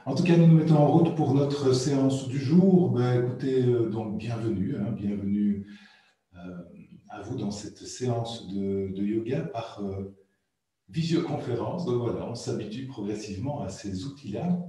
En tout cas, nous nous mettons en route pour notre séance du jour. Écoutez, donc bienvenue, bienvenue euh, à vous dans cette séance de yoga par visioconférence. Donc voilà, on s'habitue progressivement à ces outils-là.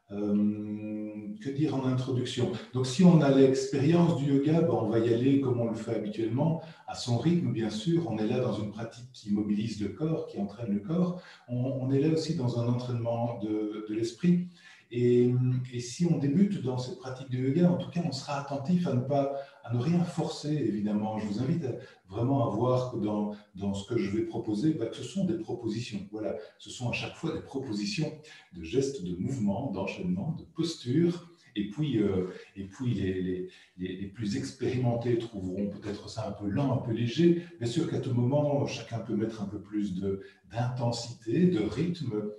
Que dire en introduction? Donc si on a l'expérience du yoga, on va y aller comme on le fait habituellement, à son rythme bien sûr. On est là dans une pratique qui mobilise le corps, qui entraîne le corps. On est là aussi dans un entraînement de l'esprit. Et si on débute dans cette pratique du yoga, en tout cas, on sera attentif à ne rien forcer, évidemment. Je vous invite vraiment à voir que dans ce que je vais proposer, que ce sont des propositions. Voilà, ce sont à chaque fois des propositions de gestes, de mouvements, d'enchaînements, de postures. Et puis les plus expérimentés trouveront peut-être ça un peu lent, un peu léger. Bien sûr qu'à tout moment, chacun peut mettre un peu plus d'intensité, de rythme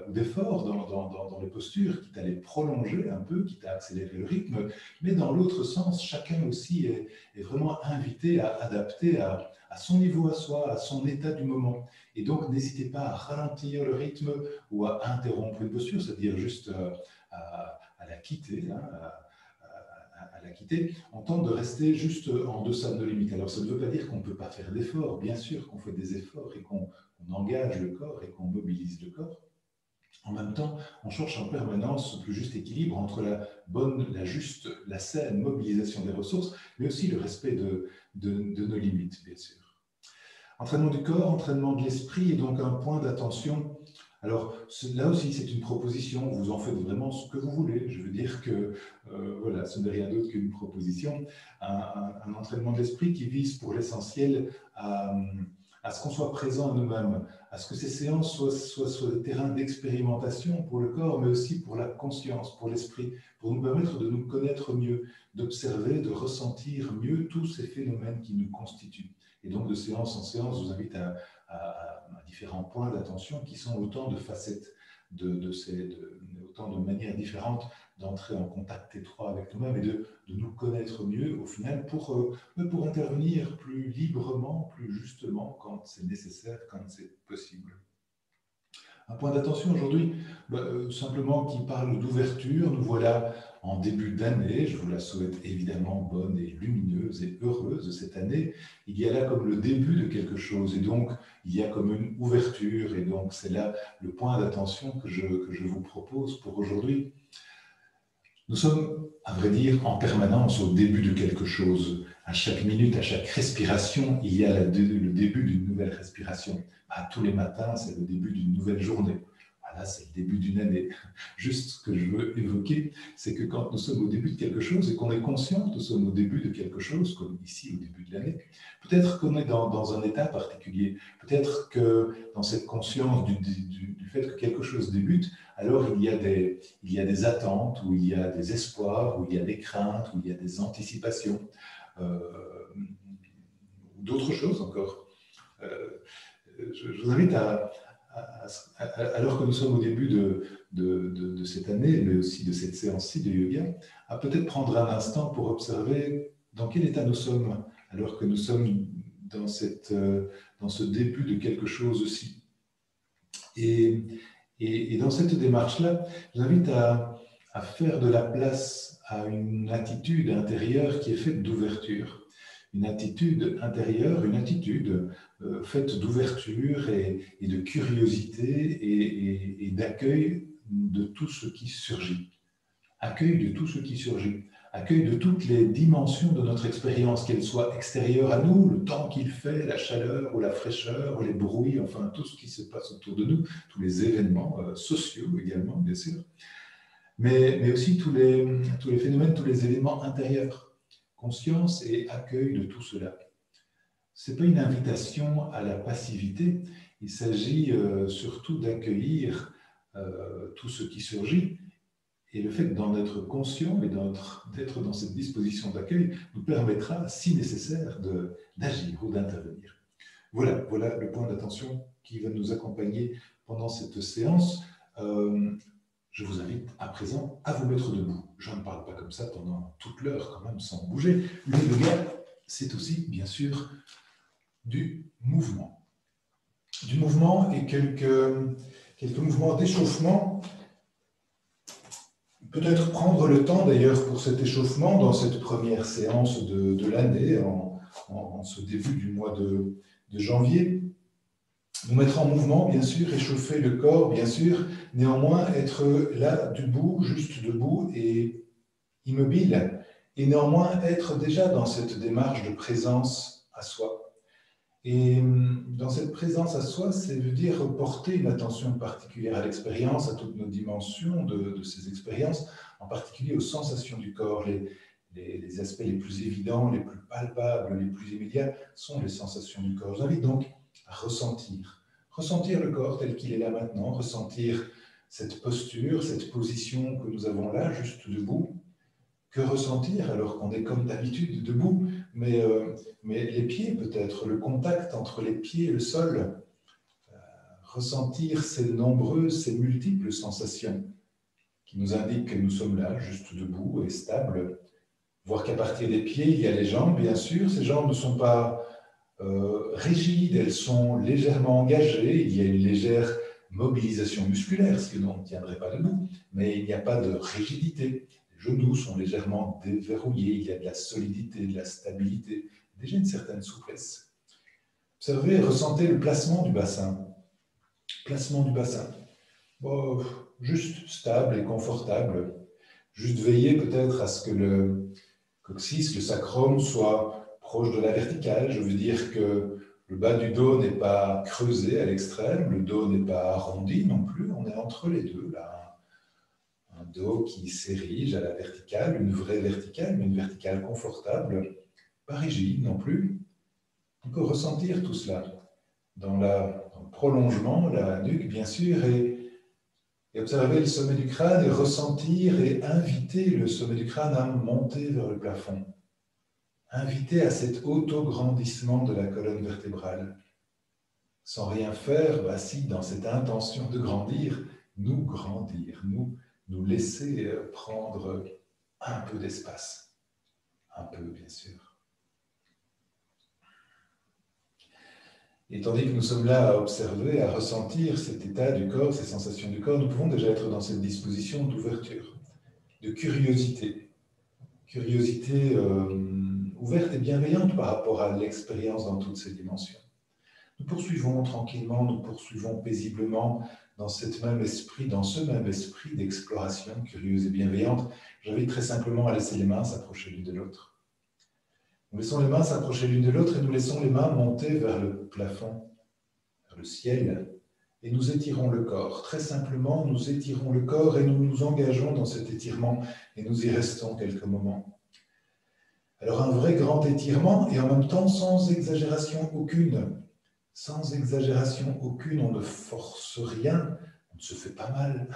ou d'effort dans les postures, quitte à les prolonger un peu, quitte à accélérer le rythme. Mais dans l'autre sens, chacun aussi est vraiment invité à adapter à son niveau à soi, à son état du moment. Et donc, n'hésitez pas à ralentir le rythme ou à interrompre une posture, c'est-à-dire juste à la quitter, à la quitter. On tente de rester juste en deçà de nos limites. Alors, ça ne veut pas dire qu'on ne peut pas faire d'efforts. Bien sûr qu'on fait des efforts et qu'on engage le corps et qu'on mobilise le corps. En même temps, on cherche en permanence ce plus juste équilibre entre la saine mobilisation des ressources, mais aussi le respect de nos limites, bien sûr. Entraînement du corps, entraînement de l'esprit, et donc un point d'attention. Alors là aussi, c'est une proposition, vous en faites vraiment ce que vous voulez. Je veux dire que voilà, ce n'est rien d'autre qu'une proposition. Un entraînement de l'esprit qui vise pour l'essentiel à ce qu'on soit présent à nous-mêmes, à ce que ces séances soient des terrains d'expérimentation pour le corps, mais aussi pour la conscience, pour l'esprit, pour nous permettre de nous connaître mieux, d'observer, de ressentir mieux tous ces phénomènes qui nous constituent. Et donc, de séance en séance, je vous invite à différents points d'attention qui sont autant de facettes, autant de manières différentes d'entrer en contact étroit avec nous-mêmes et de nous connaître mieux, au final, pour intervenir plus librement, plus justement, quand c'est nécessaire, quand c'est possible. Un point d'attention aujourd'hui, simplement qui parle d'ouverture. Nous voilà en début d'année. Je vous la souhaite évidemment bonne et lumineuse et heureuse cette année. Il y a là comme le début de quelque chose et donc il y a comme une ouverture et donc c'est là le point d'attention que je vous propose pour aujourd'hui. Nous sommes, à vrai dire, en permanence au début de quelque chose. À chaque minute, à chaque respiration, il y a le début d'une nouvelle respiration. Tous les matins, c'est le début d'une nouvelle journée. Voilà, c'est le début d'une année. Juste ce que je veux évoquer, c'est que quand nous sommes au début de quelque chose et qu'on est conscient que nous sommes au début de quelque chose, comme ici au début de l'année, peut-être qu'on est dans un état particulier, peut-être que dans cette conscience du fait que quelque chose débute, alors il y a des attentes, ou il y a des espoirs, ou il y a des craintes, ou il y a des anticipations, ou d'autres choses encore. Je vous invite alors que nous sommes au début de cette année, mais aussi de cette séance-ci de yoga, à peut-être prendre un instant pour observer dans quel état nous sommes, alors que nous sommes dans ce début de quelque chose aussi. Et dans cette démarche-là, je vous invite à faire de la place à une attitude intérieure qui est faite d'ouverture. Une attitude intérieure, une attitude faite d'ouverture et de curiosité et d'accueil de tout ce qui surgit. Accueil de tout ce qui surgit. Accueil de toutes les dimensions de notre expérience, qu'elles soient extérieures à nous, le temps qu'il fait, la chaleur ou la fraîcheur, les bruits, enfin tout ce qui se passe autour de nous, tous les événements sociaux également, bien sûr, mais aussi tous les phénomènes, tous les éléments intérieurs. Conscience et accueil de tout cela. Ce n'est pas une invitation à la passivité, il s'agit surtout d'accueillir tout ce qui surgit. Et le fait d'en être conscient et d'être dans cette disposition d'accueil nous permettra, si nécessaire, d'agir ou d'intervenir. Voilà le point d'attention qui va nous accompagner pendant cette séance. Je vous invite à présent à vous mettre debout. Je ne parle pas comme ça pendant toute l'heure quand même sans bouger. Le yoga, c'est aussi bien sûr du mouvement. Du mouvement et quelques mouvements d'échauffement Peut-être prendre le temps d'ailleurs pour cet échauffement dans cette première séance de l'année, en ce début du mois de janvier. Nous mettre en mouvement, bien sûr, échauffer le corps, bien sûr, néanmoins être là, debout, juste debout et immobile, et néanmoins être déjà dans cette démarche de présence à soi. Et dans cette présence à soi, c'est veut dire porter une attention particulière à l'expérience, à toutes nos dimensions de ces expériences, en particulier aux sensations du corps. Les aspects les plus évidents, les plus palpables, les plus immédiats sont les sensations du corps. J'invite donc à ressentir le corps tel qu'il est là maintenant, ressentir cette posture, cette position que nous avons là, juste debout. Que ressentir alors qu'on est comme d'habitude debout, mais les pieds peut-être, le contact entre les pieds et le sol, ressentir ces nombreuses, ces multiples sensations qui nous indiquent que nous sommes là, juste debout et stables. Voir qu'à partir des pieds, il y a les jambes, bien sûr. Ces jambes ne sont pas rigides, elles sont légèrement engagées. Il y a une légère mobilisation musculaire, sinon on ne tiendrait pas debout, mais il n'y a pas de rigidité. Les genoux sont légèrement déverrouillés, il y a de la solidité, de la stabilité, déjà une certaine souplesse. Observez et ressentez le placement du bassin. Placement du bassin. Bon, juste stable et confortable. Juste veiller peut-être à ce que le coccyx, le sacrum, soit proche de la verticale. Je veux dire que le bas du dos n'est pas creusé à l'extrême, le dos n'est pas arrondi non plus, on est entre les deux, là. Un dos qui s'érige à la verticale, une vraie verticale, mais une verticale confortable, pas rigide non plus. On peut ressentir tout cela dans le prolongement, la nuque bien sûr, et observer le sommet du crâne et ressentir et inviter le sommet du crâne à monter vers le plafond. Inviter à cet auto-grandissement de la colonne vertébrale. Sans rien faire, assis dans cette intention de grandir, nous laisser prendre un peu d'espace. Un peu, bien sûr. Et tandis que nous sommes là à observer, à ressentir cet état du corps, ces sensations du corps, nous pouvons déjà être dans cette disposition d'ouverture, de curiosité. Curiosité ouverte et bienveillante par rapport à l'expérience dans toutes ses dimensions. Nous poursuivons tranquillement, nous poursuivons paisiblement dans ce même esprit d'exploration curieuse et bienveillante. J'invite très simplement à laisser les mains s'approcher l'une de l'autre. Nous laissons les mains s'approcher l'une de l'autre et nous laissons les mains monter vers le plafond, vers le ciel, et nous étirons le corps. Très simplement, nous étirons le corps et nous nous engageons dans cet étirement et nous y restons quelques moments. Alors un vrai grand étirement et en même temps sans exagération aucune. Sans exagération aucune, on ne force rien, on ne se fait pas mal.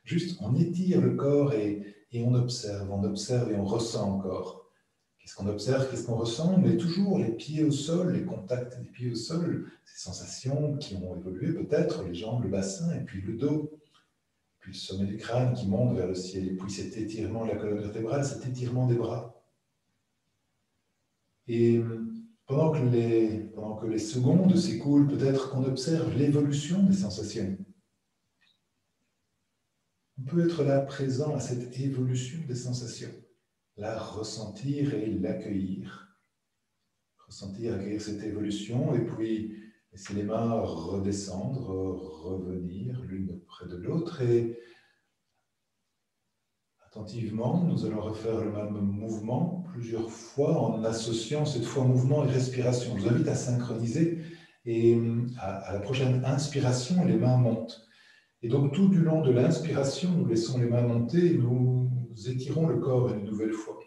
Juste, on étire le corps et on observe et on ressent encore. Qu'est-ce qu'on observe, qu'est-ce qu'on ressent? Mais toujours les pieds au sol, les contacts des pieds au sol, ces sensations qui ont évolué peut-être, les jambes, le bassin, et puis le dos, puis le sommet du crâne qui monte vers le ciel, et puis cet étirement de la colonne vertébrale, cet étirement des bras. Et pendant que les secondes s'écoulent, peut-être qu'on observe l'évolution des sensations. On peut être là présent à cette évolution des sensations, la ressentir et l'accueillir. Ressentir, accueillir cette évolution et puis laisser les mains redescendre, revenir l'une près de l'autre et attentivement, nous allons refaire le même mouvement plusieurs fois en associant cette fois mouvement et respiration. Je vous invite à synchroniser et à la prochaine inspiration, les mains montent. Et donc tout du long de l'inspiration, nous laissons les mains monter et nous étirons le corps une nouvelle fois.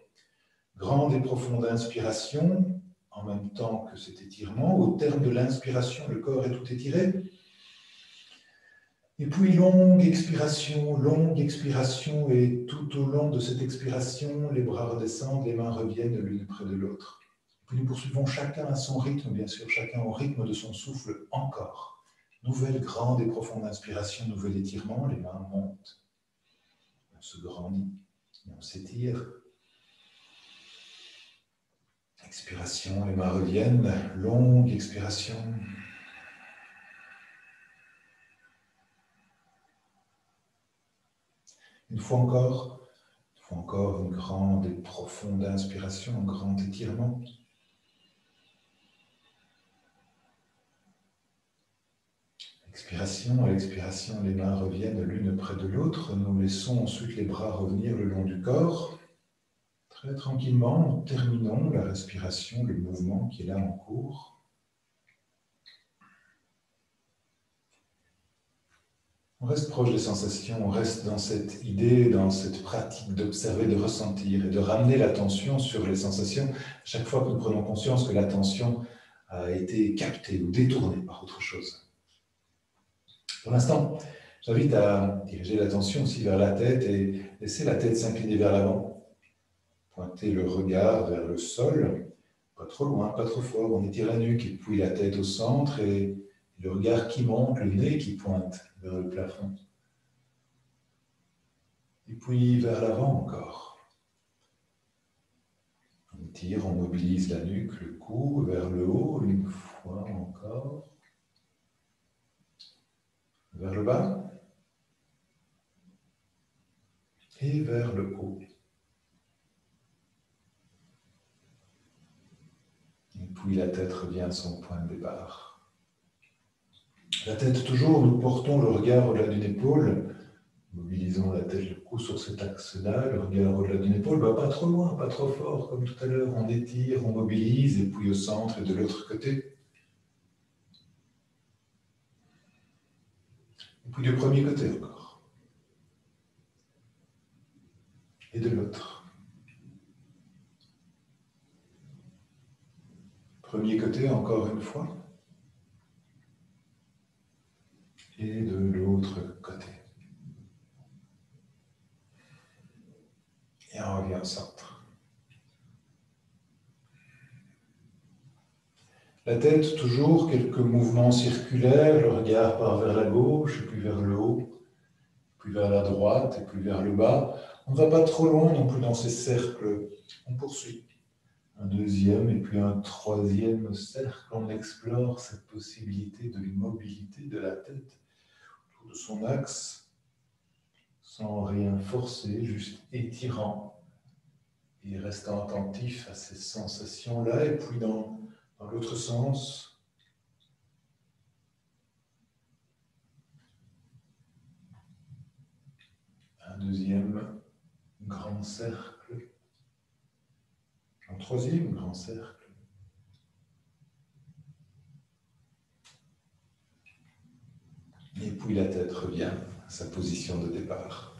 Grande et profonde inspiration, en même temps que cet étirement. Au terme de l'inspiration, le corps est tout étiré. Et puis longue expiration, et tout au long de cette expiration, les bras redescendent, les mains reviennent l'une près de l'autre. Puis nous poursuivons chacun à son rythme, bien sûr, chacun au rythme de son souffle encore. Nouvelle grande et profonde inspiration, nouvel étirement, les mains montent. On se grandit, on s'étire. Expiration, les mains reviennent, longue expiration. Une fois encore, faut encore une grande et profonde inspiration, un grand étirement. Expiration, à l'expiration, les mains reviennent l'une près de l'autre. Nous laissons ensuite les bras revenir le long du corps. Très tranquillement, terminons la respiration, le mouvement qui est là en cours. On reste proche des sensations, on reste dans cette idée, dans cette pratique d'observer, de ressentir et de ramener l'attention sur les sensations. Chaque fois que nous prenons conscience que l'attention a été captée ou détournée par autre chose. Pour l'instant, j'invite à diriger l'attention aussi vers la tête et laisser la tête s'incliner vers l'avant. Pointer le regard vers le sol, pas trop loin, pas trop fort. On étire la nuque et puis la tête au centre et le regard qui monte, le nez qui pointe vers le plafond. Et puis vers l'avant encore. On étire, on mobilise la nuque, le cou vers le haut, une fois encore. Vers le bas et vers le haut. Et puis la tête revient à son point de départ. La tête toujours, nous portons le regard au-delà d'une épaule. Mobilisons la tête, le cou sur cet axe-là, le regard au-delà d'une épaule, pas trop loin, pas trop fort, comme tout à l'heure. On étire, on mobilise, et puis au centre et de l'autre côté. Et puis du premier côté encore. Et de l'autre. Premier côté encore une fois. Et de l'autre côté. Et on revient au centre. La tête, toujours quelques mouvements circulaires, le regard part vers la gauche, puis vers le haut, puis vers la droite, et puis vers le bas. On ne va pas trop loin non plus dans ces cercles. On poursuit. Un deuxième et puis un troisième cercle. On explore cette possibilité de l'immobilité de la tête autour de son axe, sans rien forcer, juste étirant et restant attentif à ces sensations-là. Et puis dans l'autre sens, un deuxième grand cercle, un troisième grand cercle. Et puis la tête revient à sa position de départ.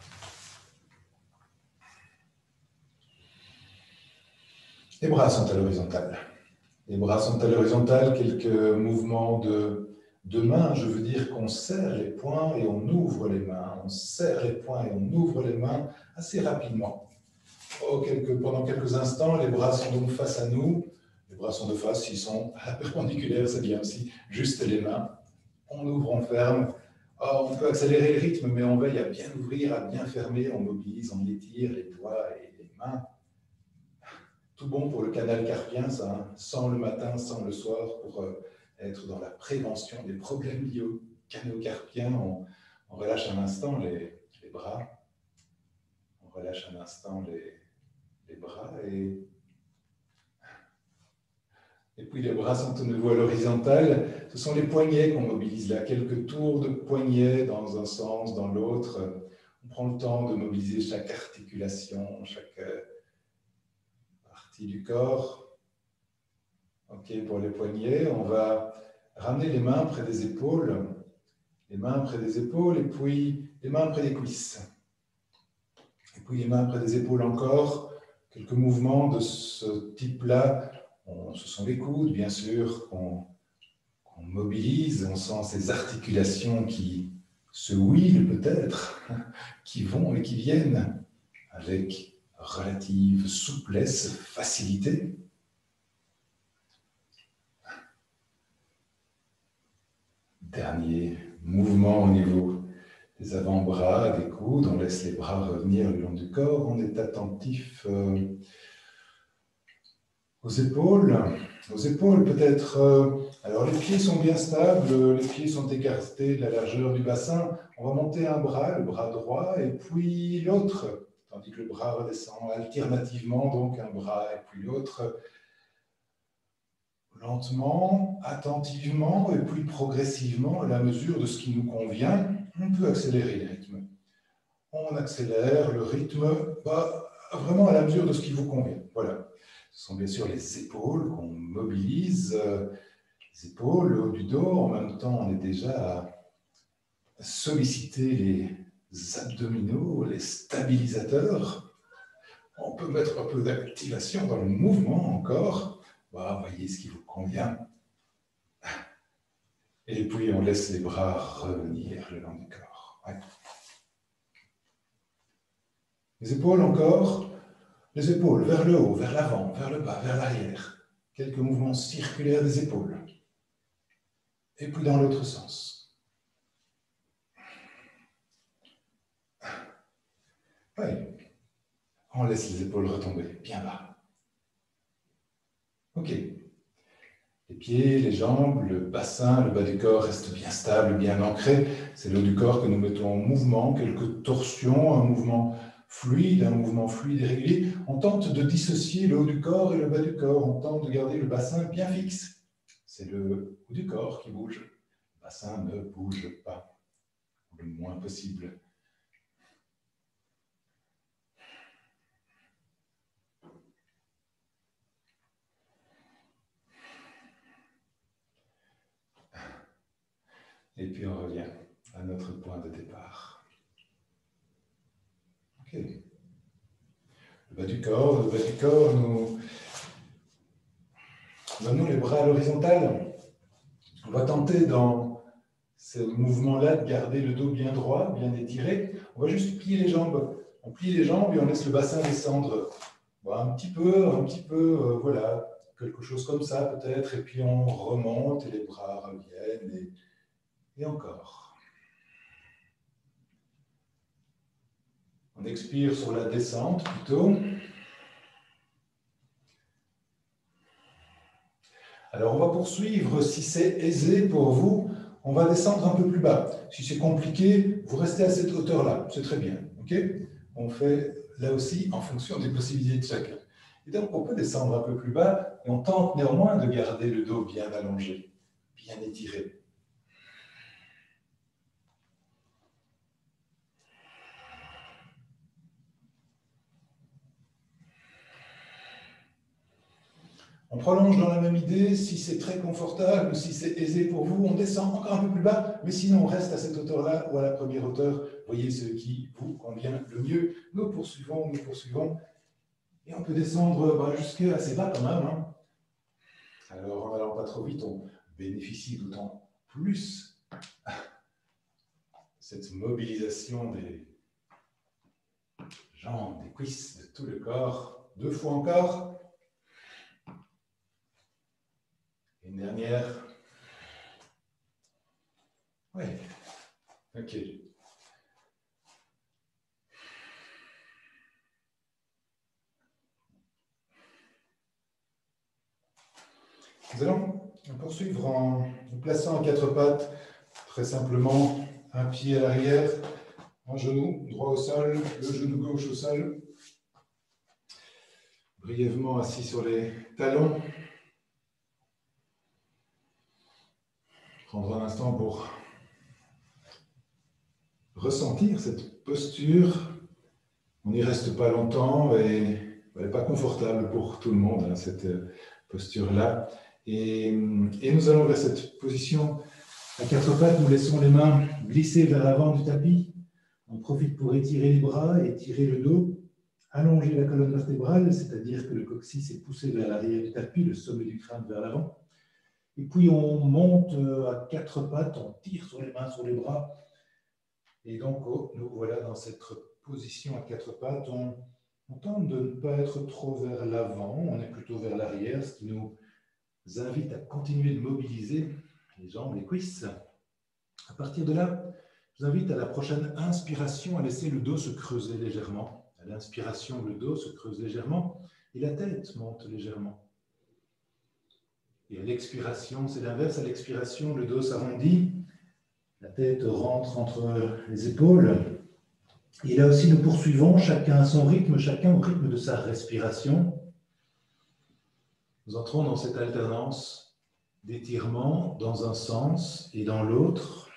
Les bras sont à l'horizontale. Les bras sont à l'horizontale, quelques mouvements de mains. Je veux dire qu'on serre les poings et on ouvre les mains. On serre les poings et on ouvre les mains assez rapidement. Pendant quelques instants, les bras sont donc face à nous. Les bras sont de face, s'ils sont perpendiculaires, c'est bien aussi. Juste les mains. On ouvre, on ferme. On peut accélérer le rythme, mais on veille à bien ouvrir, à bien fermer. On mobilise, on étire les doigts et les mains. Tout bon pour le canal carpien, ça, hein, sans le matin, sans le soir, pour être dans la prévention des problèmes liés au canal carpien. On relâche un instant les bras, on relâche un instant les bras, et puis les bras sont au niveau à l'horizontale. Ce sont les poignets qu'on mobilise là, quelques tours de poignets dans un sens, dans l'autre. On prend le temps de mobiliser chaque articulation, chaque partie du corps. Ok, pour les poignets, on va ramener les mains près des épaules, et puis les mains près des cuisses. Et puis les mains près des épaules encore. Quelques mouvements de ce type-là. Ce sont les coudes, bien sûr, qu'on mobilise. On sent ces articulations qui se huilent peut-être, qui vont et qui viennent avec relative souplesse, facilité. Dernier mouvement au niveau des avant-bras, des coudes. On laisse les bras revenir le long du corps. On est attentif aux épaules. Aux épaules peut-être. Alors les pieds sont bien stables, les pieds sont écartés de la largeur du bassin. On va monter un bras, le bras droit, et puis l'autre, tandis que le bras redescend alternativement, donc un bras et puis l'autre. Lentement, attentivement et puis progressivement, à la mesure de ce qui nous convient, on peut accélérer le rythme. On accélère le rythme vraiment à la mesure de ce qui vous convient. Voilà. Ce sont bien sûr les épaules qu'on mobilise. Les épaules, le haut du dos. En même temps, on est déjà à solliciter les abdominaux, les stabilisateurs. On peut mettre un peu d'activation dans le mouvement encore. Voyez ce qui vous convient. Et puis, on laisse les bras revenir le long du corps. Ouais. Les épaules encore. Les épaules vers le haut, vers l'avant, vers le bas, vers l'arrière. Quelques mouvements circulaires des épaules. Et puis dans l'autre sens. Oui. On laisse les épaules retomber bien bas. Ok. Les pieds, les jambes, le bassin, le bas du corps restent bien stables, bien ancrés. C'est le haut du corps que nous mettons en mouvement, quelques torsions, un mouvement fluide et régulier. On tente de dissocier le haut du corps et le bas du corps. On tente de garder le bassin bien fixe. C'est le haut du corps qui bouge. Le bassin ne bouge pas, le moins possible. Et puis on revient à notre point de départ. Ok. Le bas du corps, nous donnons les bras à l'horizontale. On va tenter dans ce mouvement-là de garder le dos bien droit, bien étiré. On va juste plier les jambes. On plie les jambes et on laisse le bassin descendre. Un petit peu, voilà, quelque chose comme ça peut-être. Et puis on remonte et les bras reviennent et encore. On expire sur la descente plutôt. Alors, on va poursuivre. Si c'est aisé pour vous, on va descendre un peu plus bas. Si c'est compliqué, vous restez à cette hauteur-là. C'est très bien. Okay, on fait là aussi en fonction des possibilités de chacun. Et donc, on peut descendre un peu plus bas et on tente néanmoins de garder le dos bien allongé, bien étiré. On prolonge dans la même idée, si c'est très confortable ou si c'est aisé pour vous, on descend encore un peu plus bas, mais sinon on reste à cette hauteur-là ou à la première hauteur. Voyez ce qui vous convient le mieux. Nous poursuivons, et on peut descendre jusqu'à assez bas quand même. Hein. Alors en n'allant pas trop vite, on bénéficie d'autant plus cette mobilisation des jambes, des cuisses, de tout le corps. 2 fois encore. Une dernière. Oui. Ok. Nous allons poursuivre en nous plaçant à 4 pattes, très simplement, un pied à l'arrière, un genou droit au sol, le genou gauche au sol. Brièvement assis sur les talons. Prendre un instant pour ressentir cette posture. On n'y reste pas longtemps et elle n'est pas confortable pour tout le monde, hein, cette posture-là. Et nous allons vers cette position à 4 pattes. Nous laissons les mains glisser vers l'avant du tapis. On profite pour étirer les bras, étirer le dos, allonger la colonne vertébrale, c'est-à-dire que le coccyx est poussé vers l'arrière du tapis, le sommet du crâne vers l'avant. Et puis on monte à 4 pattes, on tire sur les mains, sur les bras. Et donc nous voilà dans cette position à 4 pattes. On tente de ne pas être trop vers l'avant, on est plutôt vers l'arrière, ce qui nous invite à continuer de mobiliser les jambes, les cuisses. À partir de là, je vous invite à la prochaine inspiration à laisser le dos se creuser légèrement. À l'inspiration, le dos se creuse légèrement et la tête monte légèrement. Et à l'expiration, c'est l'inverse. À l'expiration, le dos s'arrondit, la tête rentre entre les épaules Et là aussi, nous poursuivons, chacun à son rythme, chacun au rythme de sa respiration. Nous entrons dans cette alternance d'étirement dans un sens et dans l'autre,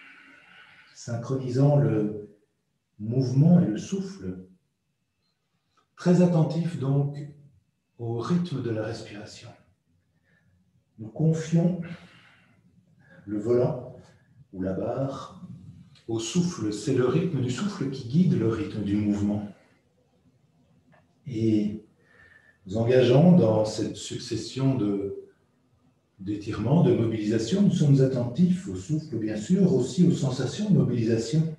synchronisant le mouvement et le souffle. Très attentif donc au rythme de la respiration. Nous confions le volant ou la barre au souffle. C'est le rythme du souffle qui guide le rythme du mouvement. Et nous engageons dans cette succession d'étirements, de mobilisation. Nous sommes attentifs au souffle, bien sûr, aussi aux sensations de mobilisation.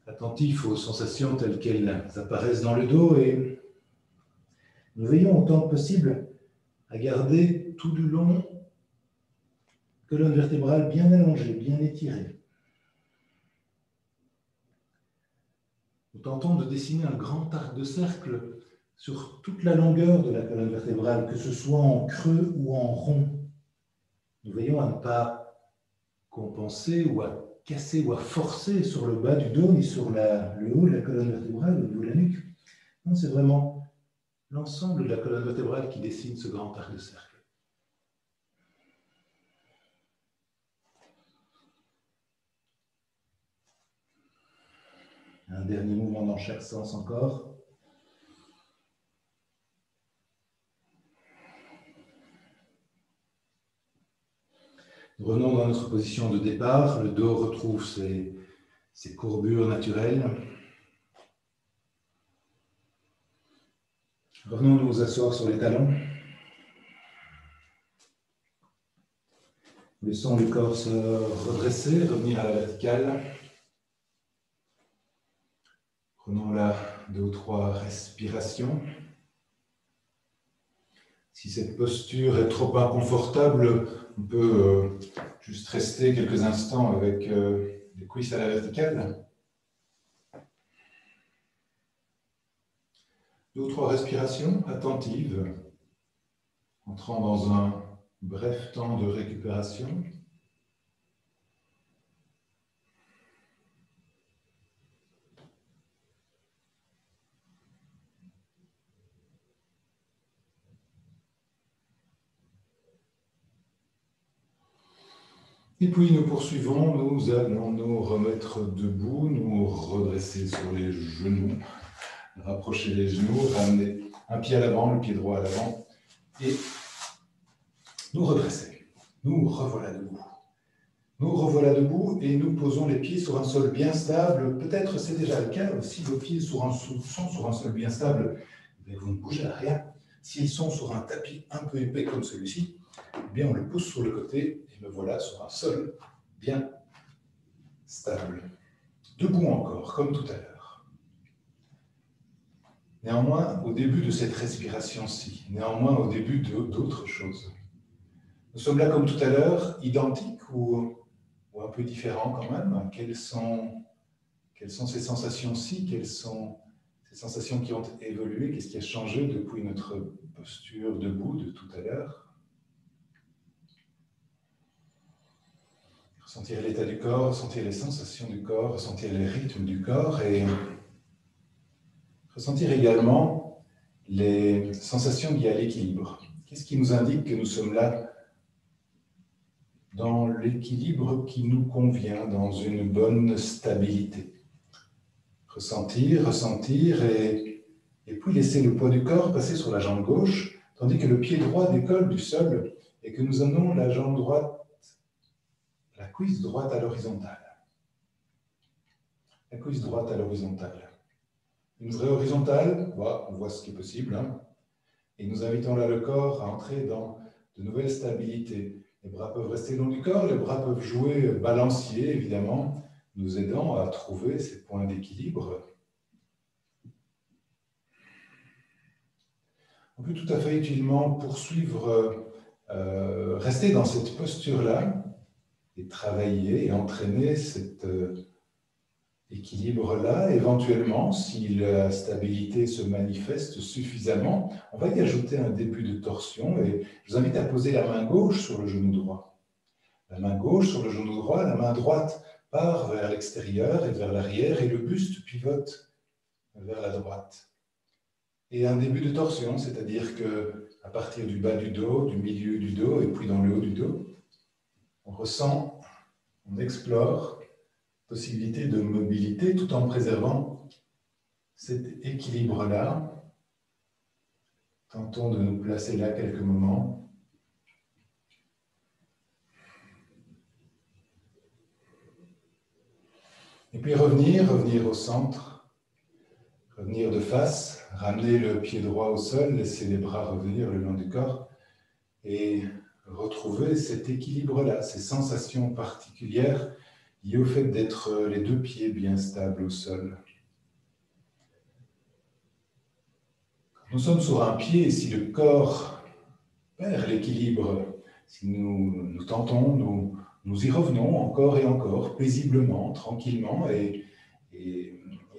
Attentifs aux sensations telles qu'elles apparaissent dans le dos et nous veillons autant que possible à garder tout du long colonne vertébrale bien allongée, bien étirée. Nous tentons de dessiner un grand arc de cercle sur toute la longueur de la colonne vertébrale, que ce soit en creux ou en rond. Nous veillons à ne pas compenser ou à casser ou à forcer sur le bas du dos ni sur le haut de la colonne vertébrale au niveau de la nuque. Non, c'est vraiment l'ensemble de la colonne vertébrale qui dessine ce grand arc de cercle. Un dernier mouvement dans chaque sens encore. Nous revenons dans notre position de départ. Le dos retrouve ses courbures naturelles. Revenons nous asseoir sur les talons. Laissons le corps se redresser, revenir à la verticale. Prenons là 2 ou 3 respirations. Si cette posture est trop inconfortable, on peut juste rester quelques instants avec les cuisses à la verticale. 2 ou 3 respirations attentives, entrant dans un bref temps de récupération. Et puis nous poursuivons, nous allons nous remettre debout, nous redresser sur les genoux, rapprocher les genoux, ramener un pied à l'avant, le pied droit à l'avant, et nous redresser. Nous revoilà debout. Nous revoilà debout et nous posons les pieds sur un sol bien stable. Peut-être c'est déjà le cas, si vos pieds sont sur un sol bien stable, vous ne bougez à rien. S'ils sont sur un tapis un peu épais comme celui-ci, eh bien on le pousse sur le côté et me voilà sur un sol bien stable. Debout encore, comme tout à l'heure. Néanmoins, au début de cette respiration-ci, néanmoins au début d'autres choses, nous sommes là comme tout à l'heure, identiques ou un peu différents quand même. Quelles sont ces sensations-ci? Quelles sont ces sensations qui ont évolué? Qu'est-ce qui a changé depuis notre posture debout de tout à l'heure? Ressentir l'état du corps, ressentir les sensations du corps, ressentir les rythmes du corps et ressentir également les sensations liées à l'équilibre. Qu'est-ce qui nous indique que nous sommes là dans l'équilibre qui nous convient, dans une bonne stabilité? Ressentir et puis laisser le poids du corps passer sur la jambe gauche, tandis que le pied droit décolle du sol et que nous amenons la jambe droite, la cuisse droite à l'horizontale. La cuisse droite à l'horizontale. Une vraie horizontale, on voit ce qui est possible, hein. Et nous invitons là le corps à entrer dans de nouvelles stabilités. Les bras peuvent rester le long du corps, les bras peuvent jouer balancier, évidemment, nous aidant à trouver ces points d'équilibre. On peut tout à fait utilement poursuivre, rester dans cette posture-là et travailler et entraîner cet équilibre-là. Éventuellement, si la stabilité se manifeste suffisamment, on va y ajouter un début de torsion et je vous invite à poser la main gauche sur le genou droit. La main gauche sur le genou droit, la main droite part vers l'extérieur et vers l'arrière, et le buste pivote vers la droite. Et un début de torsion, c'est-à-dire qu'à partir du bas du dos, du milieu du dos, et puis dans le haut du dos, on ressent, on explore possibilité de mobilité tout en préservant cet équilibre-là. Tentons de nous placer là quelques moments. Et puis revenir au centre, revenir de face, ramener le pied droit au sol, laisser les bras revenir le long du corps et retrouver cet équilibre-là, ces sensations particulières liées au fait d'être les deux pieds bien stables au sol. Quand nous sommes sur un pied, et si le corps perd l'équilibre, si nous tentons, nous y revenons encore et encore, paisiblement, tranquillement, et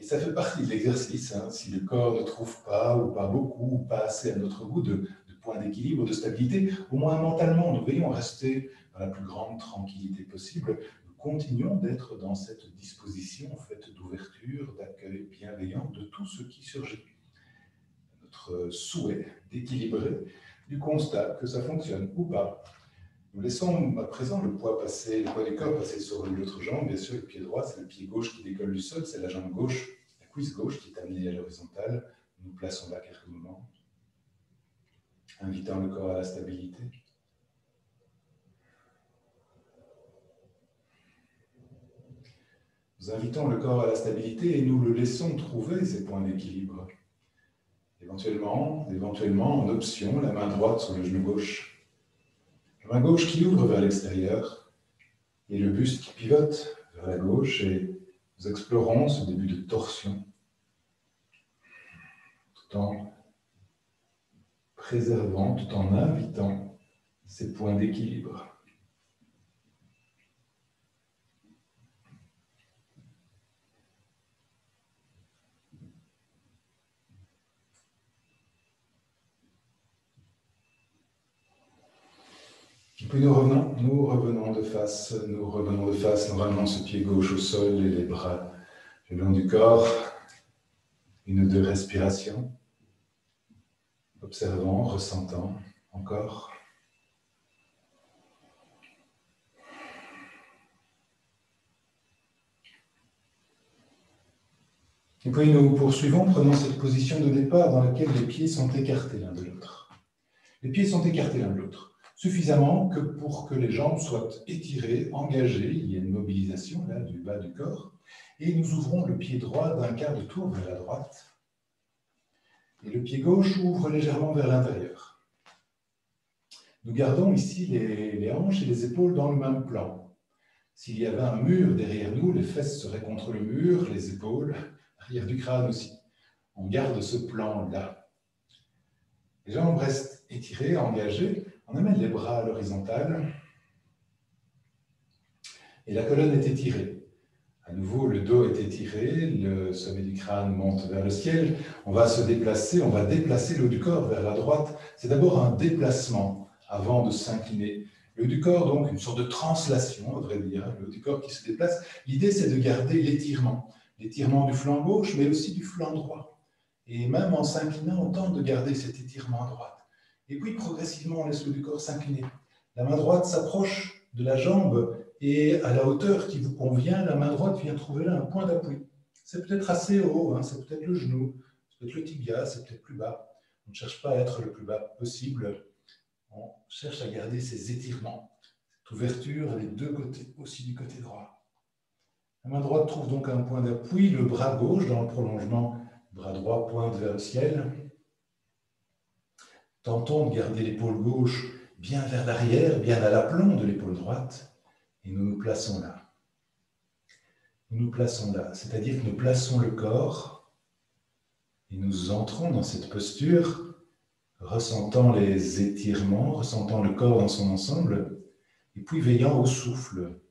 ça fait partie de l'exercice. Hein. Si le corps ne trouve pas, ou pas beaucoup, ou pas assez à notre goût de points d'équilibre, de stabilité, au moins mentalement, nous veillons à rester dans la plus grande tranquillité possible. Nous continuons d'être dans cette disposition faite d'ouverture, d'accueil bienveillant de tout ce qui surgit. Notre souhait d'équilibrer du constat que ça fonctionne ou pas. Nous laissons à présent le poids du corps passer sur l'autre jambe. Bien sûr, le pied droit, c'est le pied gauche qui décolle du sol, c'est la jambe gauche, la cuisse gauche qui est amenée à l'horizontale. Nous plaçons là quelques moments, invitant le corps à la stabilité. Nous invitons le corps à la stabilité et nous le laissons trouver ces points d'équilibre. Éventuellement, en option, la main droite sur le genou gauche. La main gauche qui ouvre vers l'extérieur et le buste qui pivote vers la gauche, et nous explorons ce début de torsion tout en préservant, tout en invitant ces points d'équilibre. Et puis nous revenons de face, nous ramenons ce pied gauche au sol et les bras le long du corps. Une ou deux respirations, observant, ressentant, encore. Et puis nous poursuivons, prenons cette position de départ dans laquelle les pieds sont écartés l'un de l'autre. Les pieds sont écartés l'un de l'autre. Suffisamment que pour que les jambes soient étirées, engagées, il y a une mobilisation là du bas du corps, et nous ouvrons le pied droit d'un quart de tour vers la droite, et le pied gauche ouvre légèrement vers l'intérieur. Nous gardons ici les hanches et les épaules dans le même plan. S'il y avait un mur derrière nous, les fesses seraient contre le mur, les épaules, l'arrière du crâne aussi. On garde ce plan-là. Les jambes restent étirées, engagées. On amène les bras à l'horizontale et la colonne est étirée. À nouveau, le dos est étiré, le sommet du crâne monte vers le ciel. On va se déplacer, on va déplacer le haut du corps vers la droite. C'est d'abord un déplacement avant de s'incliner. Le haut du corps, donc, une sorte de translation, à vrai dire, le haut du corps qui se déplace. L'idée, c'est de garder l'étirement du flanc gauche, mais aussi du flanc droit. Et même en s'inclinant, on tente de garder cet étirement à droite. Et puis, progressivement, on laisse le haut du corps s'incliner. La main droite s'approche de la jambe et à la hauteur qui vous convient, la main droite vient trouver là un point d'appui. C'est peut-être assez haut, hein, c'est peut-être le genou, c'est peut-être le tibia, c'est peut-être plus bas. On ne cherche pas à être le plus bas possible. On cherche à garder ces étirements, cette ouverture des deux côtés, aussi du côté droit. La main droite trouve donc un point d'appui, le bras gauche dans le prolongement, le bras droit pointe vers le ciel. Tentons de garder l'épaule gauche bien vers l'arrière, bien à l'aplomb de l'épaule droite, et nous nous plaçons là. Nous nous plaçons là, c'est-à-dire que nous plaçons le corps et nous entrons dans cette posture, ressentant les étirements, ressentant le corps dans son ensemble, et puis veillant au souffle.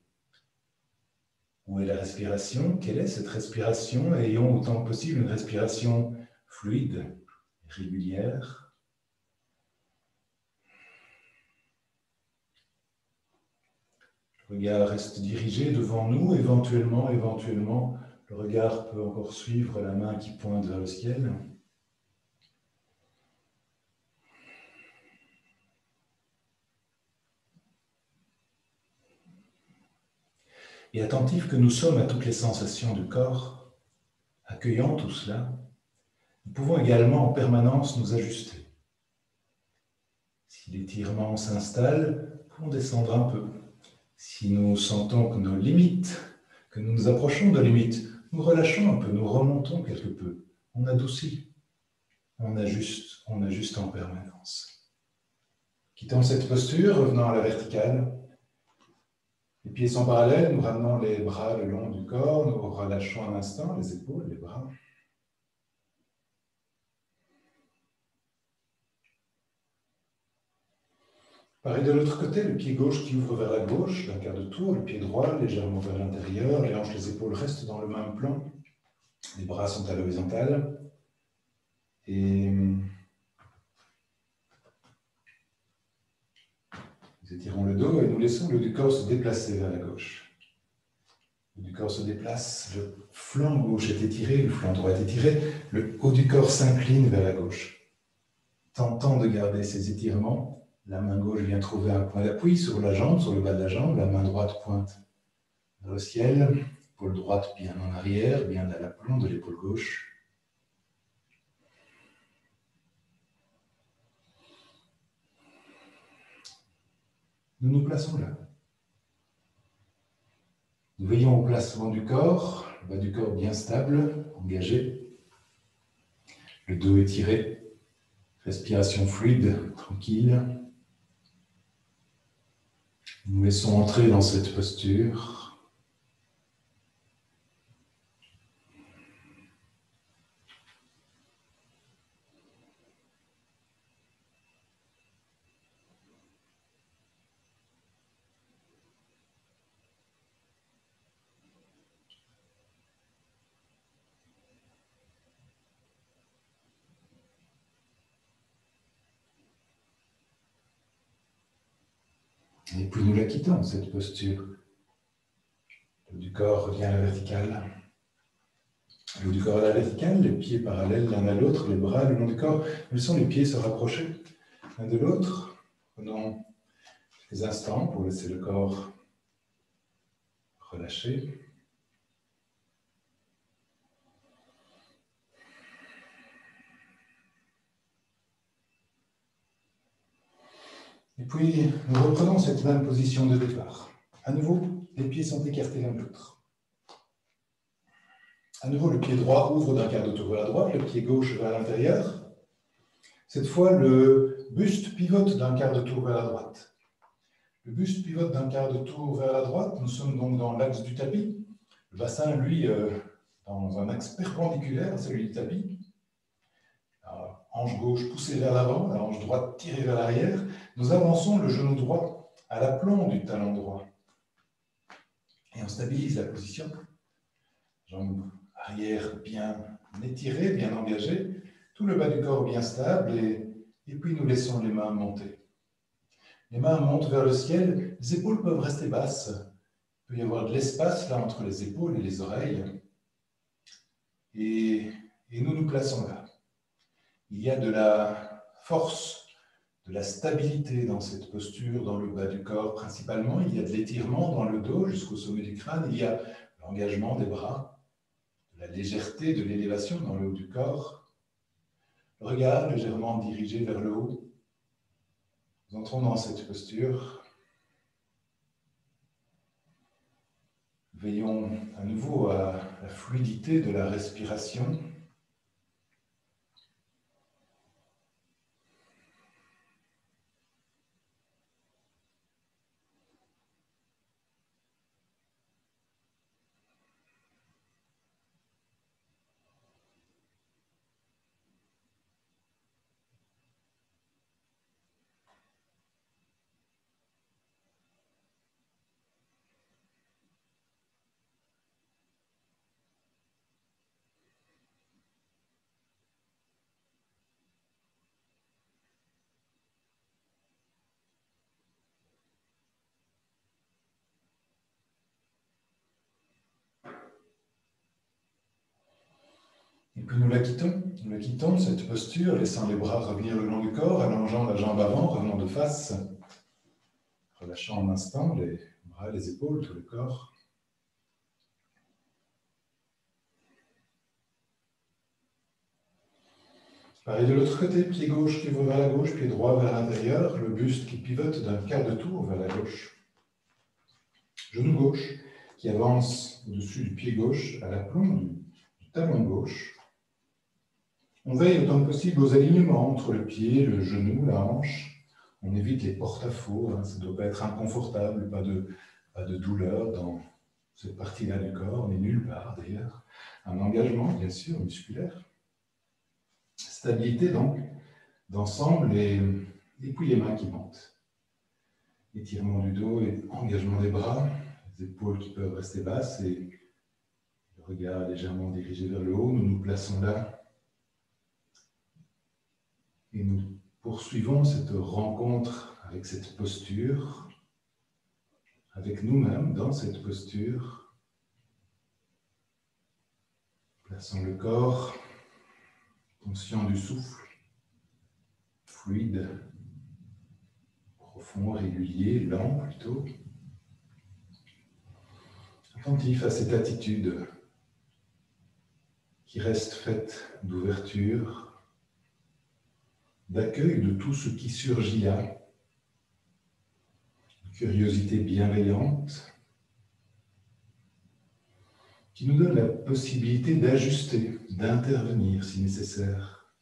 Où est la respiration? Quelle est cette respiration? Ayons autant que possible une respiration fluide, régulière. Le regard reste dirigé devant nous, éventuellement, le regard peut encore suivre la main qui pointe vers le ciel. Et attentif que nous sommes à toutes les sensations du corps, accueillant tout cela, nous pouvons également en permanence nous ajuster. Si l'étirement s'installe, nous pouvons descendre un peu. Si nous sentons que nos limites, que nous nous approchons de limites, nous relâchons un peu, nous remontons quelque peu. On adoucit, on ajuste en permanence. Quittons cette posture, revenons à la verticale. Les pieds sont parallèles, nous ramenons les bras le long du corps, nous relâchons un instant les épaules, les bras. Pareil de l'autre côté, le pied gauche qui ouvre vers la gauche, d'un quart de tour, le pied droit légèrement vers l'intérieur, les hanches, les épaules restent dans le même plan, les bras sont à l'horizontale. Et nous étirons le dos et nous laissons le haut du corps se déplacer vers la gauche. Le haut du corps se déplace, le flanc gauche est étiré, le flanc droit est étiré, le haut du corps s'incline vers la gauche. Tentant de garder ces étirements, la main gauche vient trouver un point d'appui sur la jambe, sur le bas de la jambe, la main droite pointe vers le ciel, l'épaule droite bien en arrière, bien à l'aplomb de l'épaule gauche. Nous nous plaçons là. Nous veillons au placement du corps, le bas du corps bien stable, engagé, le dos étiré, respiration fluide, tranquille. Nous laissons entrer dans cette posture. Et puis nous la quittons, cette posture. Le haut du corps revient à la verticale. Le haut du corps à la verticale, les pieds parallèles l'un à l'autre, les bras le long du corps. Laissons les pieds se rapprocher l'un de l'autre. Prenons quelques instants pour laisser le corps relâcher. Et puis, nous reprenons cette même position de départ. À nouveau, les pieds sont écartés l'un de l'autre. À nouveau, le pied droit ouvre d'un quart de tour vers la droite, le pied gauche vers l'intérieur. Cette fois, le buste pivote d'un quart de tour vers la droite. Le buste pivote d'un quart de tour vers la droite. Nous sommes donc dans l'axe du tapis. Le bassin, lui, dans un axe perpendiculaire à celui du tapis. La hanche gauche poussée vers l'avant, la hanche droite tirée vers l'arrière. Nous avançons le genou droit à l'aplomb du talon droit. Et on stabilise la position. Jambe arrière bien étirée, bien engagée. Tout le bas du corps bien stable. Et puis nous laissons les mains monter. Les mains montent vers le ciel. Les épaules peuvent rester basses. Il peut y avoir de l'espace là entre les épaules et les oreilles. Et nous nous plaçons là. Il y a de la force, de la stabilité dans cette posture, dans le bas du corps principalement. Il y a de l'étirement dans le dos jusqu'au sommet du crâne. Il y a l'engagement des bras, de la légèreté, de l'élévation dans le haut du corps. Le regard légèrement dirigé vers le haut. Nous entrons dans cette posture. Veillons à nouveau à la fluidité de la respiration. nous la quittons, cette posture, laissant les bras revenir le long du corps, allongeant la jambe avant, revenons de face, relâchant un instant les bras, les épaules, tout le corps. Pareil de l'autre côté, pied gauche qui ouvre vers la gauche, pied droit vers l'intérieur, le buste qui pivote d'un quart de tour vers la gauche. Genou gauche qui avance au-dessus du pied gauche à l'aplomb du talon gauche. On veille autant que possible aux alignements entre le pied, le genou, la hanche. On évite les porte-à-faux, ça ne doit pas être inconfortable, pas de douleur dans cette partie-là du corps, ni nulle part d'ailleurs. Un engagement, bien sûr, musculaire. Stabilité donc, d'ensemble, et puis les mains qui montent. Étirement du dos et engagement des bras, les épaules qui peuvent rester basses et le regard légèrement dirigé vers le haut. Nous nous plaçons là et nous poursuivons cette rencontre avec cette posture, avec nous-mêmes dans cette posture. Plaçons le corps, conscient du souffle, fluide, profond, régulier, lent plutôt. Attentif à cette attitude qui reste faite d'ouverture, d'accueil de tout ce qui surgit là, une curiosité bienveillante qui nous donne la possibilité d'ajuster, d'intervenir si nécessaire,